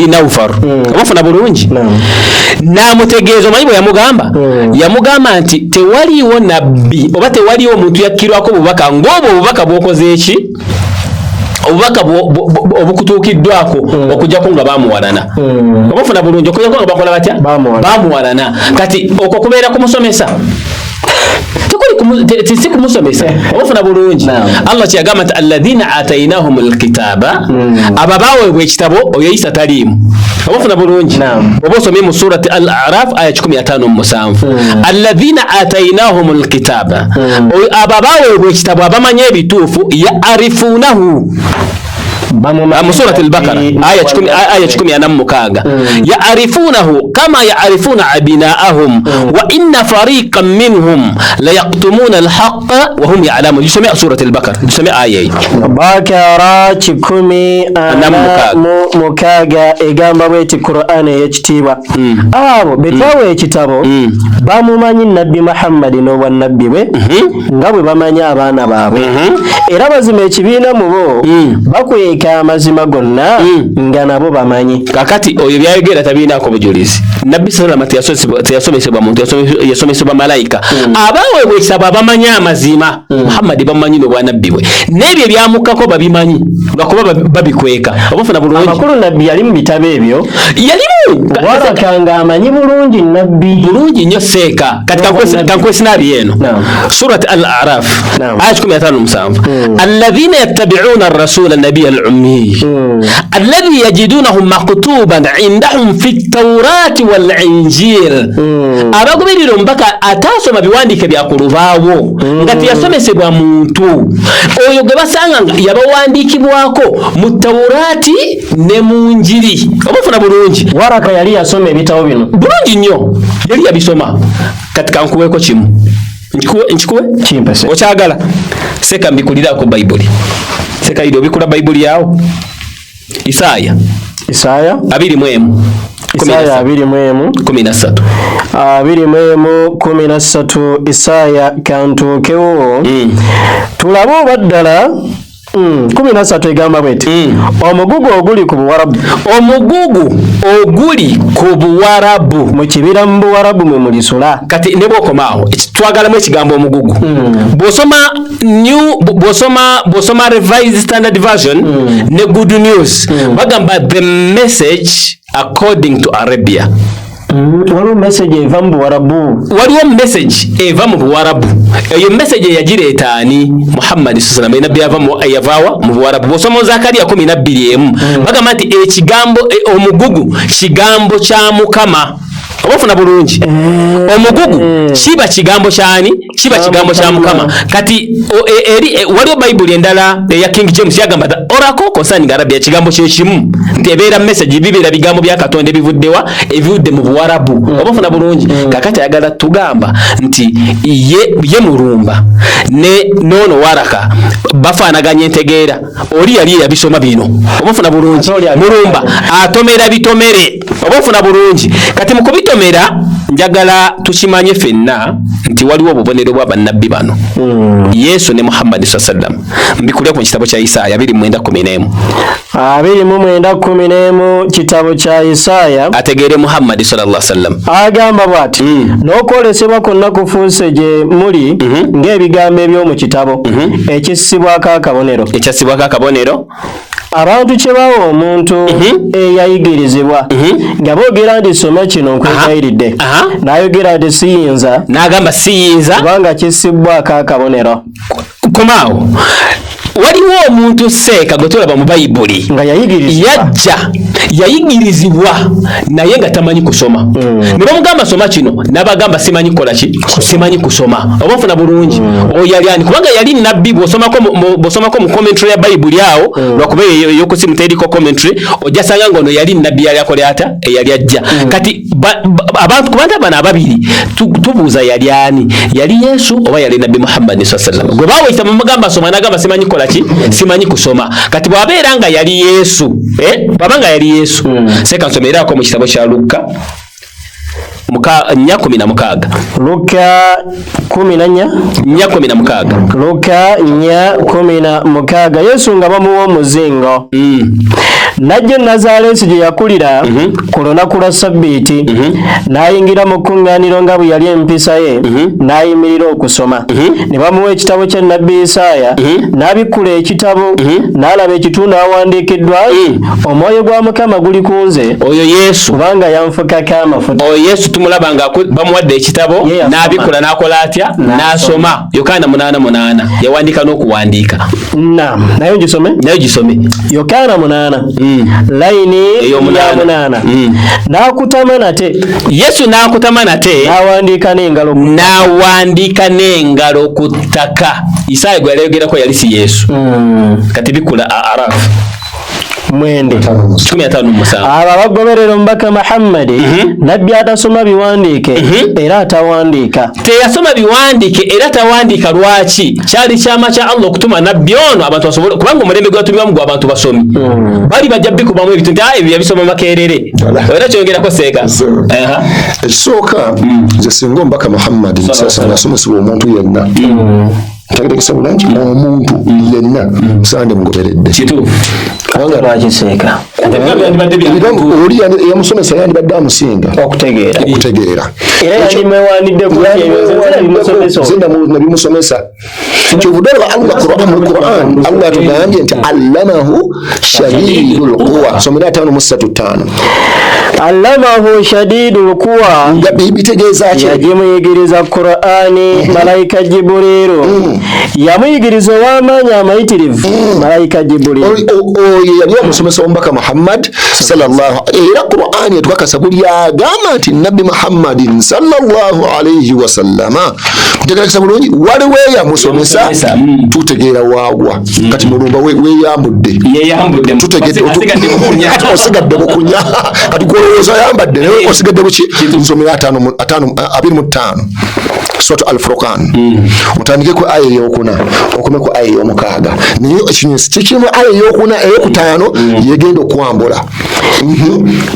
Nawfal amufuna bulungi namutegeeza omanyi bwe yamugamba nti tewaliiwo nabbi oba tewaliiwo omuntu yakkirwako obubaka ng'obwo obubaka bw'okoze eki obubaka obukutuukiddwako okujjako nga bamuwalana obufuna bulungi okujjako nga bakola batya bamuwalana kati okwo kubeera kumusomesa tisi kumusomesa obufuna bulungi Allah kyagamba nti alladhina atainahum alkitaba aba baweebwa ekitabo oyo Isa taliimu obufuna bulungi oba osomye mu surati al-A'raf aya 157 alladhina atainahum alkitaba aba baweebwa ekitabo abamanyi ebituufu ya'rifunahu mu surati al-Baqara aya 16 ya'rifunahu kama ya'rifuna abinaahum wa inna fariqan minhum la yaqtumuna al-haqqa wa hum ya'lamun yusami surati al-Baqara yusami aya Bakara 10 mukaga egamba bweti Qur'an ekitiibwa abo betwawe ekitabo bamumanyi nabbi Muhammad n'obwa nabbi bwe nga bwe bamanyi abaana baabwe era bazima ekibiina mu bo bakweka amazima gonna nga nabo bamanyi kakati oyo byayogera tabiinako bujulizi nabbi sallallahu alaihi wasallam teyasomesebwa muntu yasomesebwa malaika abaweebwa ekitabo abamanyi amazima Muhammad bamanyi n'obwa nabbi bwe n'ebyo byamukako babimanyi lwakuba babikweka obufuna bulungi amakulu nabbi yali mu bitabo ebyo yalimu Waraka ngamanyi bulungi nabbi bulungi nnyo seeka kati kankwesi nabi eno surat al-a'raf aya 15 alladhina yattabi'una ar-rasula an-nabiyya al-ummi alladhi yajidunahu maktuban 'indahum fi at-taurati wal-injil abagubirira ombaka atasoma biwandike bya kulubaawo ngati yasomesebwa muntu oyo gwe basanga yabawandikibwako mu taurati ne mu njiri obufuna bulungi. Waraka yali yasoma ebitabo bino bulungi nnyo yali yabisoma kati kankuweeko kimu nkikuwe kimpese okyagala seka mbikuliraako bayibuli seka iri obikula bayibuli yawo Isaya 21 Isaya 23 Isaya kantukewo tulabe obaddala 13 egamba bweti omugugu oguli ku Buwarabu mu kibira mu Buwarabu mwe mulisula kati ne bwokomaawo twagalamu ekigambo omugugu bw'osoma Revised Standard Version ne Good News bagamba the message according to Arabia. Waliwo message eva mu Buwarabu. Eva mu Buwarabu. Eyo message yagireeta ani? Muhammad sallallahu alaihi wasallam yavaawa mu Buwarabu. Bosoma Zakariya 12 bagamba nti ekigambo omugugu kigambo kya Mukama. Obufuna bulungi. Omugugu kiba kigambo kyani? Kiba kigambo kya Mukama. Kati waliwo Bible endala ya King James yagamba oracle concerning Arabia kigambo kyekimu nti ebeera message bibira bigambo bya Katonda ebivuddewa ebivudde mu Buwarabu. Obufuna bulungi. Kakati ayagala tugamba nti ye Mulumba ne nono Waraka bafaanaganya entegeera oli yali yabisoma bino. Obufuna bulungi. Mulumba atomera bitomere. Obufuna bulungi. Kati mukubitomera njagala tukimanye fenna nti waliwo obubonero bwa bannabbi bano Yesu ne Muhammad sallallahu alaihi wasallam mbikule ku kitabo kya Isaya 29 kitabo kya Isaya ategere Muhammad sallallahu alaihi wasallam agamba bwati n'okwolesebwa kwonna kufuuse gye muli ng'ebigambo eby'omu kitabo ekissibwako akabonero abantu kye bawa omuntu eyayigirizibwa nga boogera nti soma kino nkwegayiridde n'ayogera nti siyinza n'agamba siyinza kubanga kissibwako akabonero. Komaawo waliwo omuntu seeka gwe tulaba mu Bayibuli nga yayigirizibwa naye nga tamanyi kusoma ne bamugamba soma kino n'abagamba simanyi kukola ki simanyi kusoma. Obafuna bulungi oyo yali ani kubanga yali nabbi bw'osomako mu commentary ya Bayibuli awo lwakuba yokusimu teriko commentary ojja sanga ngono yali nabbi yali akola ata eyali ajja kati abantu ku bantu abana ababiri tubuuza yali ani yali Yesu oba yali nabbi Muhammad sallallahu alaihi wasallam gwe bawayita mugamba soma n'agamba simanyi kukola ki simanyi kusoma. Kati bwabeera nga yali Yesu bwabanga yali Yesu seka nsomerako mu kitabo kya Luka 4:16 Luka 4:16 Yesu nga bamuwa omuzingo najja Nazaalesi gye yakulira ku lunaku lwa Ssabbiiti n'ayingira mu kkuŋŋaaniro nga bwe yali empisa ye n'ayimirira okusoma ne bamuwa ekitabo kya Nabbi Isaaya n'abikkula ekitabo n'alaba ekitundu awandiikiddwa omwoyo gwa Mukama guli ku nze oyo Yesu kubanga yanfukako amafuta. Oyo Yesu tumulaba nga bamuwadde ekitabo n'abikula n'akola atya n'asoma. Yokaana 8:8 yawandiika n'okuwandiika. Nayo gisome Yokaana 8 layini ya 8 n'akutama nate Yesu n'akutama nate n'awandiika n'engalo ku ttaka. Isaya gwe yalegerako yali si Yesu kati bikula Araf 15 abo abagoberera omubaka Muhammad nabbi atasoma biwandiike era atawandiika. Teyasoma biwandiike era tawandiika lwaki? Kyali kyama kya Allah okutuma nabbi ono abantu basobole kubanga omulembe gwatumiwamu gwa abantu basomi bali bajja bikubamu ebintu nti ebyo yabisoma makerere era kyongerako seeka ekisooka nze singa omubaka Muhammad sallallahu asomesebwa omuntu yenna ntegerekesa bulungi omuntu yenna musande mugoberedde kubanga lwakiseeka oli yamusomesa yandibadde amusinga okutegeera era yandimwewanidde nabimusomesa kyovudolaba Allah mu Qur'an Allah tugambye nti allamahu shadidul quwa somera 5:35 allamahu shadidul quwa nga bitegeeza ki yajimuyigiriza Qur'ani malaika Jibrilu yamuyigiriza ow'amaanyi amayitirivu malaika Jibrilu oyo yali omusomesa omubaka Muhammad sallallahu era Qur'ani etukakasa buli agamba nti nabbi Muhammadin sallallahu alayhi wa sallama kutegeeza bulungi waliwo yamusomesa tutegeera waagwa kati mulumba weeyambudde osigadde bukunya kati gwolowooza yambadde naye osigadde buki nsomera 25 Suratu Al-Furqan otandike ku aya ey'okuna okome ku aya ey'omukaaga naye ekinyusi kikirimu aya ey'okuna ey'okutaano yegenda okwambula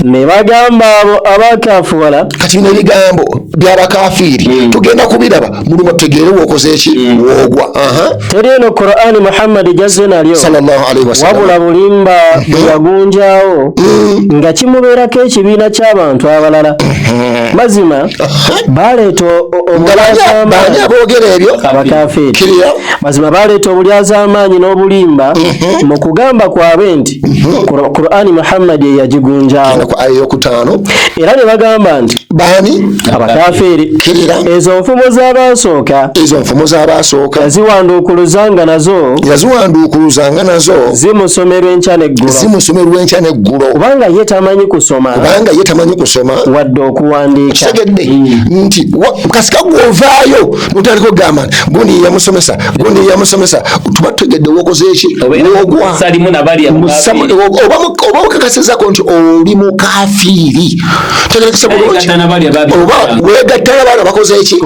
ne bagamba abo abakafuwala kati bino ebigambo by'abakafiiri tugenda kubiraba muluma tutegeere wookoze eki woogwa teri eno Qur'ani Muhammad jazze nalyo sallallahu alayhi wa sallam wabula bulimba bwe yagunjaawo nga kimubeerako ekibiina ky'abantu abalala mazima baleeta baani aboogera ebyo abakafiiri mazima baleeta obulyazamaanyi n'obulimba mu kugamba kwabwe nti Qur'ani Muhammad ye yagigunjaawo ku aya ey'okutaano era ne bagamba nti baani abakafiiri ezo nfumo z'abaasooka yaziwanduukuluzanga nazo zimusomerwa enkya n'eggulo kubanga ye tamanyi kusoma wadde okuwandiika kitegedde nti kasika gw'ovaayo notandika okugamba gundi yamusomesa tuba tutegedde wokoze eki wogwa oba okakasizako nti oli mukafiiri tegerekesa bulungi oba wegattana baana bakoze eki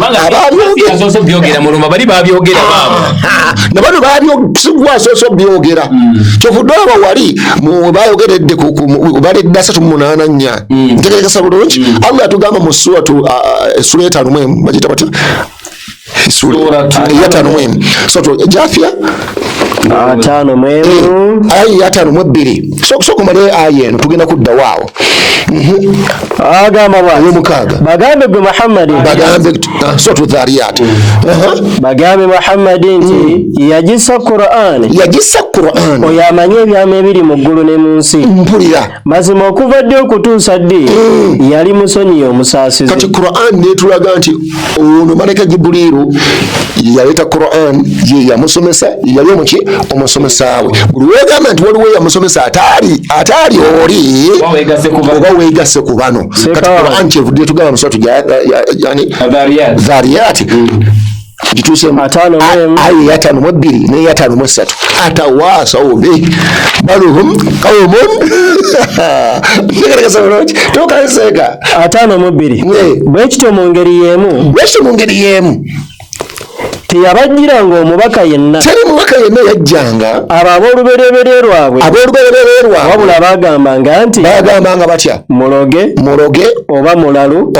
nabano babyogera byogera kyovudde aba wali bayogeredde baledde 384 ntegerekesa bulungi Allah atugamba mu suratu sura 5 bagita batya sura ya 5 so jafia 5 aya 5 soko male aya eno tugenda kudda waawo agamba bwa mukaaga bagambe be Muhammad bagambe sotu Dhariyat bagambe Muhammad nti yagisa Qur'an oyamanye ebyama ebiri mu ggulu ne mu nsi mpulira mazima okuva ddi okutuusa ddi yali musonyi omusaasizi kati Qur'an netulaga nti ono malaika Jibrilu yaleta Qur'an ye yamusomesa yali omuki omusomesa we buli wegamba nti waliwo yamusomesa atali oli oba weegase ku bano kati Qur'an kyevudde tugamba musatu yani Dhariyat gituuse aya 5 ne 5 atawaasa obe baluhum qawmun tokanseka 5 bwekityo mu ngeri y'emu teyabajjiranga omubaka yenna yajjanga abo ab'olubereberye lwabwe wabula bagambanga nti batya muloge oba mulalu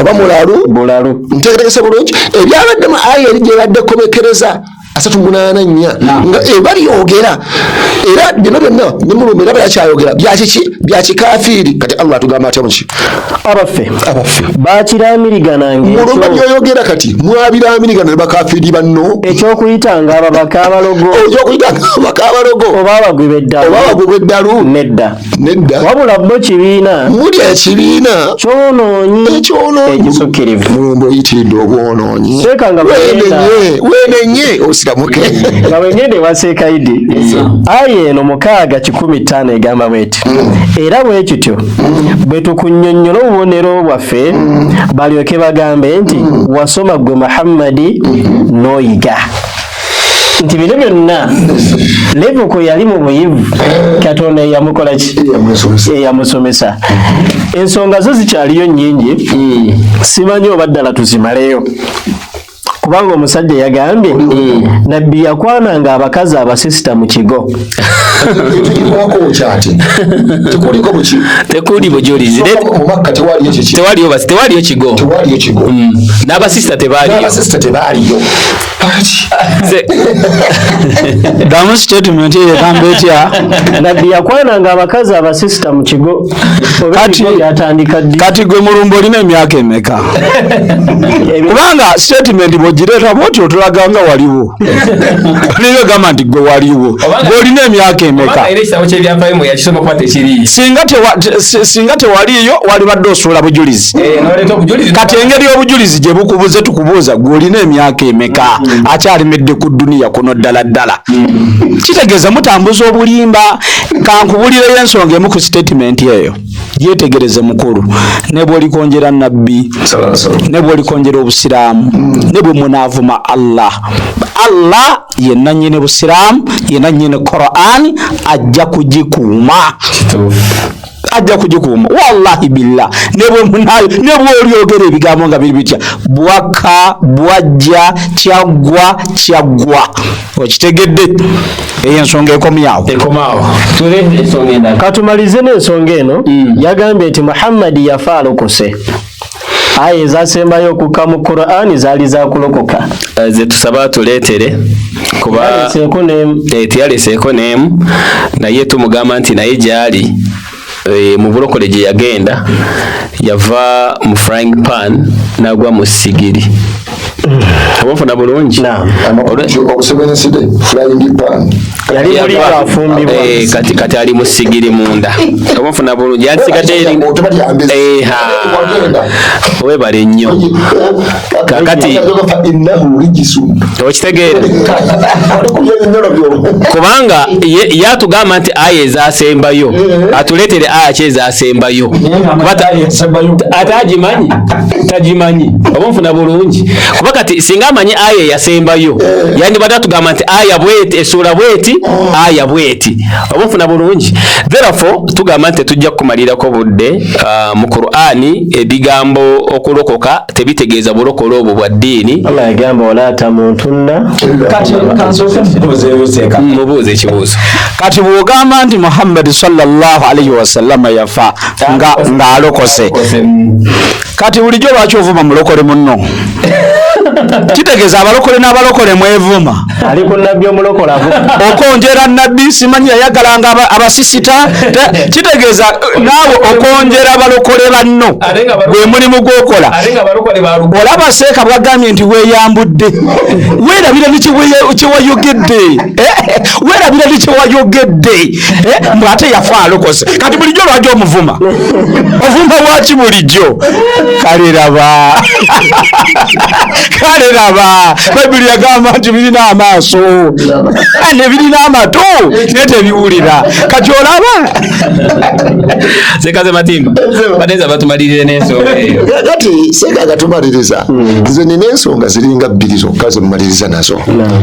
bulalu ntegerekese bulungi ebyabaddemu aya eri gye badde komekereza 384 nga ebalyogera era bino byonna nemulumba era byakyayogera byakikafiiri kati Allah atugamba atya muki abaffe bakiraamirigananga mulumba byoyogera kati mwabiramiriganira ne bakafiiri banno ekyokuyitanga ababaka abalogo oba abagwi b'eddalu nedda wabula bo kibiina muli ekibiina kyonoonyi ekisukkirivu mulumba oyitiridde obwonoonyi wenenye nga wengende wasekaidi aya eno 6:15 egamba bweti era bwe kityo bwe tukunnyonnyola obubonero bwaffe balyoke bagambe nti wasoma gwe Muhammadi n'oyiga nti bino byonna levuko yali mu buyivu Katonda yamukola ki yamusomesa ensonga zo zikyaliyo nnyingi simanyi oba ddala tuzimaleyo kubanga omusajja yagambye nabbi yakwananga abakazi abasisita mu kigo tekuli bujulizi tewaliyo kigo n'abasisita tebaliyo damu statement yegamba etya nabbi yakwananga abakazi abasisita mu kigo kati gwe mulumba olina emyaka emeka kubanga statement bw'ogireta bw'oti otulaganga waliwo niyo gamba nti gwe waliwo ng'olina emyaka emeka singa tewaliyo wali badde osuula bujulizi kati engeri y'obujulizi gye bukubuze tukubuuza gw'olina emyaka emeka akyalimedde ku duniya kuno ddala kitegeeza mutambuza obulimba. Kankubulireyo ensonga emu ku statement eyo yetegereze mukulu, ne bw'olikonjera nabbi, ne bw'olikonjera obusiraamu, ne bwe munaavuma Allah yenna nnyini busiraamu, yenna nnyini Qur'an ajja kugikuuma. Wallahi billah ne bw'olyogera ebigambo nga biri bitya bwaka bwajja kyaggwa okitegedde. Eyo ensonga ekomyawo. Katumalize n'ensonga eno. Yagambye nti Muhammadi yafa alokose. Aya ezasembayo okukka mu Qur'ani zaali zakulokoka. Ze tusaba tuleetere kuba teyaleseeko n'emu, naye tumugamba nti naye gyali mu bulokole gye yagenda yava mu frying pan n'agwa mu sigiri. Obufuna bulungi kati ali mu sigiri munda. Obufuna bulungi yansigadde webale nnyo kakati okitegeera kubanga yatugamba nti aya ezasembayo atuleetere aya ki ezasembayo atagimanyi tagimanyi. Obufuna bulungi kuba kati singa amanyi aya yasembayo yandibadde atugamba nti aya bweti essuula bweti aya bweti. Obufuna bulungi therefore tugamba nti tujja kumalirako budde mu Qur'ani ebigambo okulokoka tebitegeeza bulokole obwo bwa ddiini. Allah yagamba wala tamutunna. Mubuuze ekibuuzo. Kati bw'ogamba nti Muhammad sallallahu alayhi wa sallam yafa nga alokose, kati bulijjo lwaki ovuma mulokole munno? Kitegeeza abalokole n'abalokole mwevuma. Ali ku nabbi omulokole okonjera nabbi simanyi yayagalanga abasisita. Kitegeeza naawe okonjera abalokole banno gwe mulimu gw'okola. Olaba seeka bwagambye nti weeyambudde weerabira ni kiwayogedde weerabira ni kiwayogedde mbw ate yafa alokose. Kati bulijjo lwaki omuvuma ovuma bwaki bulijjo? Kale raba Bayibuli yagamba nti birina amaaso ne birina amatu naye tebiwulira. Kati olaba Sekaze Matimba badeza batumalirire n'ensonga eyo. Kati seka gatumaliriza nze nina ensonga ziringa bbiri zokka ze mumaliriza nazo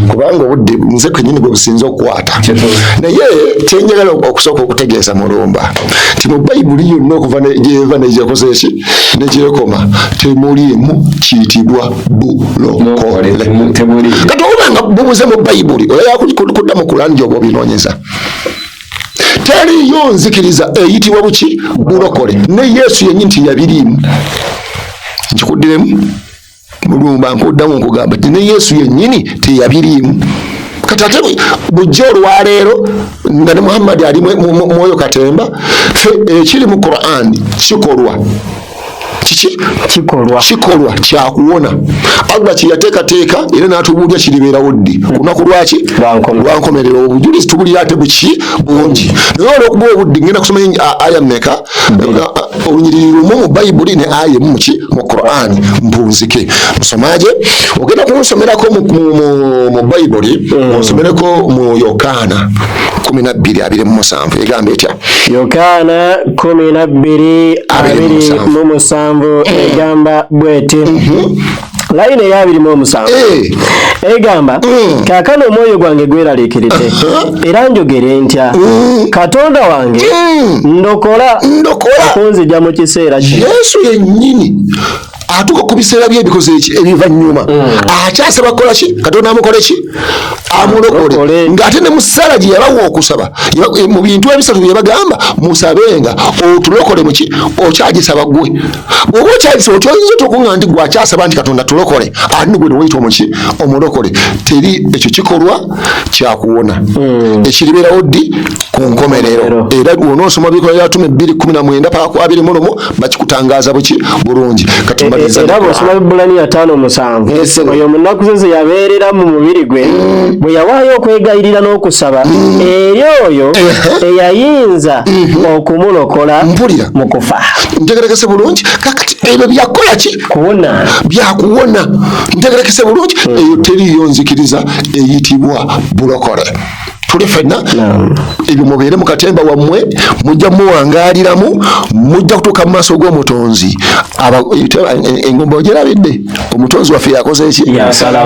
kubanga obudde nze kwennyini bwe businza okukwata. Naye kyenjagala okusooka okutegeeza mulumba nti mu Bayibuli yonna okuva gyeva negyekoze eki negyekoma temulimu kiyitibwa bulokole. Kati obanga bubuze mu Bayibuli oyagala kudda mu Qur'ani gy'oba obinoonyeza. Teriyo nzikiriza eyitibwa buki bulokole. Ne Yesu yennyini tiyabiriimu. Nkikuddiremu mulumba nkuddamu nkugamba nti ne Yesu yennyini teyabiriimu. Kati ate bujja olwaleero nga ne Muhammad ali mwoyo katemba ekiri mu Qur'ani kikolwa kikolwa kyakuwona. Allah kyeyateekateeka era n'atubuulya kiribeerawo ddi ku lunaku lwaki lwankomerero. Obujulizi tubulira ate buki bungi naye olw'okuba obudde ngenda kusoma aya mmeka olunyiriri lumu mu Bayibuli ne aya emu mu Qur'ani mpunzike musomaje. Ogenda kunsomerako mu Bayibuli onsomereko mu Yokaana 12:27 egamba etya? Yokaana 12:27 egamba bwete. Layini eya 27 egamba kaakano omwoyo gwange gweraliikiridde era njogere ntya Katonda wange ndokola okunzigya mu kiseera kino. Yesu yennyini atuuka ku biseera by'ebikoze eki ebivannyuma akyasaba kukola ki? Katonda amukole ki? Amulokole. Ng'ate ne mu ssala gye yabawa okusaba mu bintu ebisatu bye bagamba musabenga otulokole muki okyagisaba gwe. Bw'oba okyagisaba otyoyinza tokuŋŋa nti gwe akyasaba nti Katonda tulokole ate gwe ne weyita omuki omulokole. Teri ekyo kikolwa kyakuwona ekiribeerawo ddi ku nkomerero. Era wona osoma Bikola bya Batume 2:19 paka 21 bakikutangaaza buki bulungi. Kati maliriza era bw'osoma Ibbulaniya 5:7 oyo munaku zeze yabeerera mu mubiri gwe bwe yawaayo okwegayirira n'okusaba eri oyo eyayinza okumulokola mu kufa. Ntegerekese bulungi kakati ebyo byakola ki kuwona byakuwona. Ntegerekese bulungi eyo teriyo nzikiriza eyitibwa bulokole. Tuli fenna ebyo mubeere mu katemba wammwe mujja muwangaaliramu mujja kutuuka mu maaso g'omutonzi. Engombo ogerabidde omutonzi waffe yakoze eki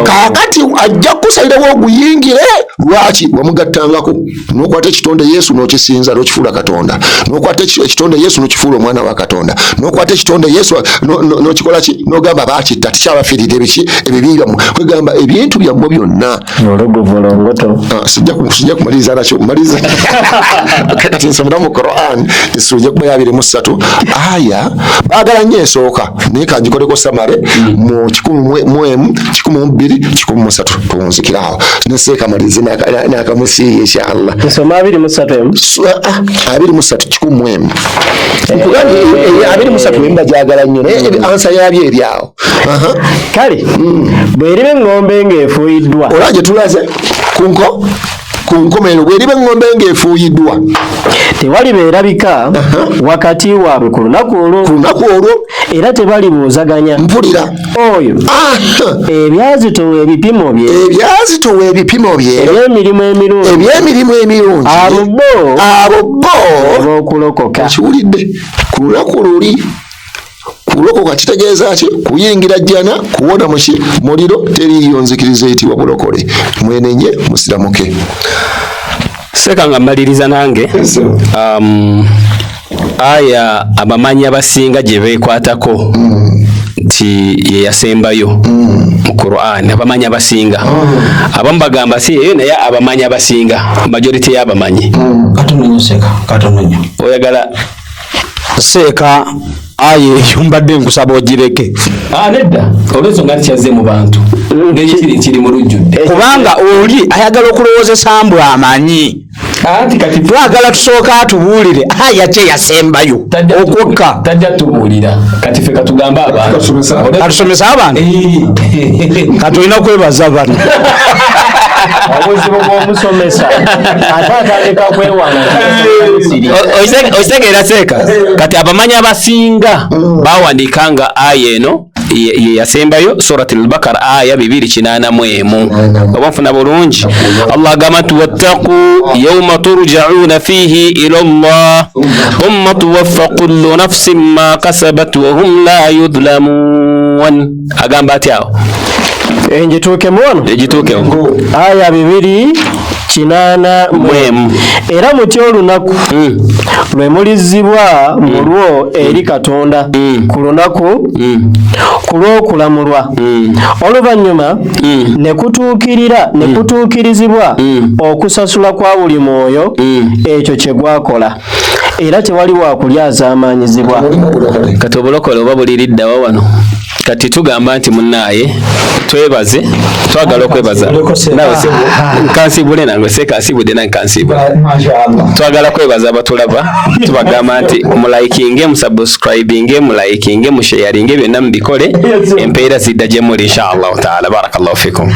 kaakati ajja kukusalirawo oguyingire. Lwaki wamugattangako n'okwata ekitonde Yesu n'okisinza n'okifuula Katonda, n'okwata ekitonde Yesu n'okifuula omwana wa Katonda, n'okwata ekitonde Yesu n'okikola ki n'ogamba baakitta tikyabafiirira ebibi byammwe. Kwegamba ebintu byammwe byonna sijja kumaliriza nakyo maliriza kati nsomera mu Quran Essuula 23 aya baagala nnyo esooka naye kangikoleko samare mu 1,2,1,3 tuwunzikirawo neseeka maliriza n'akamusiiya inshallah. Nsoma 23 1,2,3 23 emba gyagala nnyo naye ansa yabyo eryawo. Kale bw'eriba eŋŋombe ng'efuuyiddwa olaba gye tulaze ku nkomerero bw'eriba eŋŋombe ng'efuuyiddwa tewali beerabika wakati waabwe ku lunaku olwo era tebalibuuzaganya. Mpulira oyo ebyazitowa ebipimo bye eby'emirimu emirungi abo bo b'okulokoka. Kiwulidde ku lunaku luli kulokoka kitegeeza ki kuyingira jjana kuwona muki muliro teriyo nzikiriza eyitibwa bulokole. Mwenenye musiramuke. Seka nga maliriza nange aya abamanyi abasinga gye beekwatako nti ye yasembayo mu Qur'an. Abamanyi abasinga abamu bagamba si yeyo naye abamanyi abasinga majority y'abamanyi. Katononyo oyagala seeka aye yumbadde nkusaba ogireke. Nedda olw'ensonga nti mu bantu ng'ekiri mu lujjudde kubanga oli ayagala okulowoozesa mbu amanyi. Kati twagala tusooka atubuulire aya kye yasembayo okwokka tajja tubuulira kati ffe katugamba abantu katusomesa abantu katulina kwebaza bano obuzibu bw'omusomesa ate atandika kwewaana okitegeera seeka kati abamanyi abasinga bawandiika nga aya eno ye yasembayo Suratul Bakara aya 281 oba nfuna bulungi. Allah agamba nti wattaqu yawma turja'una fihi ila Allah thumma tuwaffa kullu nafsin ma kasabat wa hum la yudhlamun. Agamba ati awo engituukemu wano egituukewo aya 2:8 era mutya olunaku lwe mulizibwa mulwo eri Katonda ku lunaku ku lw'okulamulwa oluvannyuma ne kutuukirizibwa okusasula kwa buli mwoyo ekyo kye gwakola era tewali wakulyazaamanyizibwa. Kati obulokole oba buliriddawo wano kati tugamba nti munnaaye twebaze twagala okwebaza nawe nkansibule nange sekansibudde nange nkansibule twagala kwebaza abatulaba tubagamba nti mulaikinge musubscribinge mulaikinge musharinge byonna mubikole empeera zidda gye muli inshallah taala. Barakallahu fikum.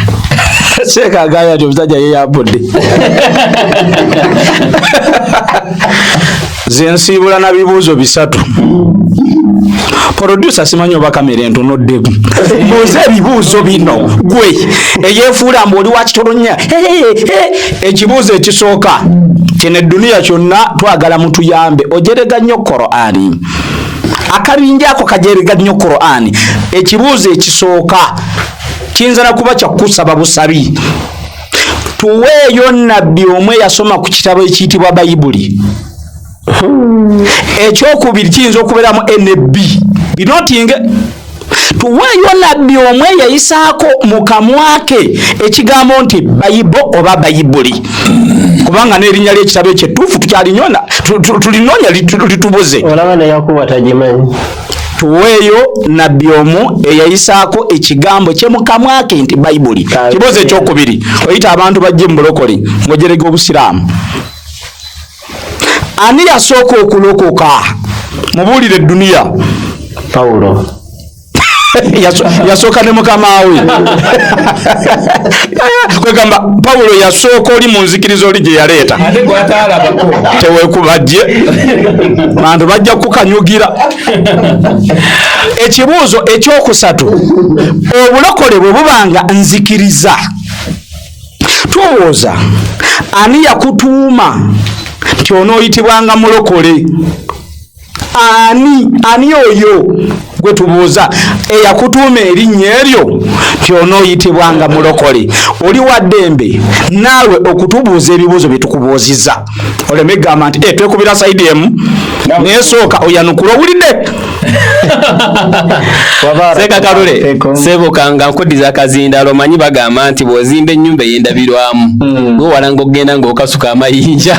Seka agaya nti omusajja yeyabudde zensiibula na bibuuzo 3. Producer simanyi oba kamera entonoddemu muze ebibuuzo bino gwe eyeefuula mbu oli wakitolonya ekibuuzo ekisooka kino edduniya kyonna twagala mutuyambe ojerega nnyo Qur'ani akabinja ako kajerega nnyo Qur'ani. Ekibuuzo ekisooka kiyinza na kuba kyakusaba busabi tuweeyo nabbi omwe yasoma ku kitabo ekiyitibwa Bayibuli. Ekyokubiri kiyinza okubeeramu NB binotinge tuweeyo nabbi omwe yayisaako mu kamwa ke ekigambo nti Bayibo oba Bayibuli kubanga n'erinnya ly'ekitabo ekyo ettuufu tulinoonya litubuze. olaba ne Yakuba tagimanyi. Tuweeyo nabbi omu eyayisaako ekigambo kye mu kamwa ke nti Bayibuli. Kibuuzo ekyokubiri oyita abantu bajje mu bulokole ng'ojerega obusiraamu. Ani yasooka okulokoka mubuulire edduniya? Pawulo. yasooka ne mukamawe kwegamba Pawulo yasooka oli mu nzikiriza oli gye yaleeta tewekubajje bantu bajja kukanyugira. Ekibuuzo ekyokusatu, obulokole bwe bubanga nzikiriza, tubuuza ani yakutuuma nti onooyitibwanga mulokole? Ani oyo gwe tubuuza eyakutuuma erinnya eryo nti onooyitibwanga mulokole? Oli wa ddembe naawe okutubuuza ebibuuzo bye tukubuuzizza, oleme gamba nti twekubira saidi emu nesooka oyanukula. Owulidde Seka Kalule sebukanga nkodiza akazindalo, manyi bagamba nti bw'ozimba ennyumba ey'endabirwamu gwe walanga okgenda ng'okasuka amayinja.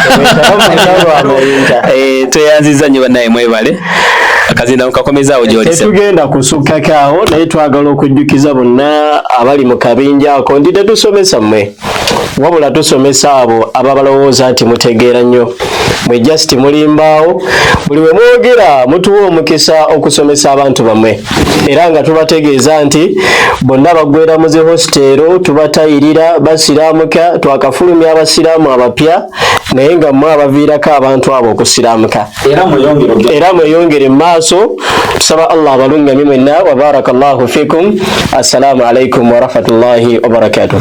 Tweyanziza nnyo bannaye, mwebale akazindalo kakomezaawo gy'oli. Tetugenda kusukkakaawo, naye twagala okujjukiza bonna abali mu kabinja ako nti tetusomesa mmwe, wabula tusomesa abo ababalowooza nti mutegeera nnyo. Mwe just mulimbaawo, buli we mwogera mutuwa omukisa okusomesa abantu bammwe, era nga tubategeeza nti bonna bagwera mu zi hositeero tubatayirira basiraamuka, twakafulumya abasiraamu abapya, naye nga mmwe abaviirako abantu abo okusiraamuka, era mweyongere mu maaso. Tusaba Allah abalungamye mwenna. Wa barakallahu fikum. Assalamu alaikum wa rahmatullahi wa barakatuh.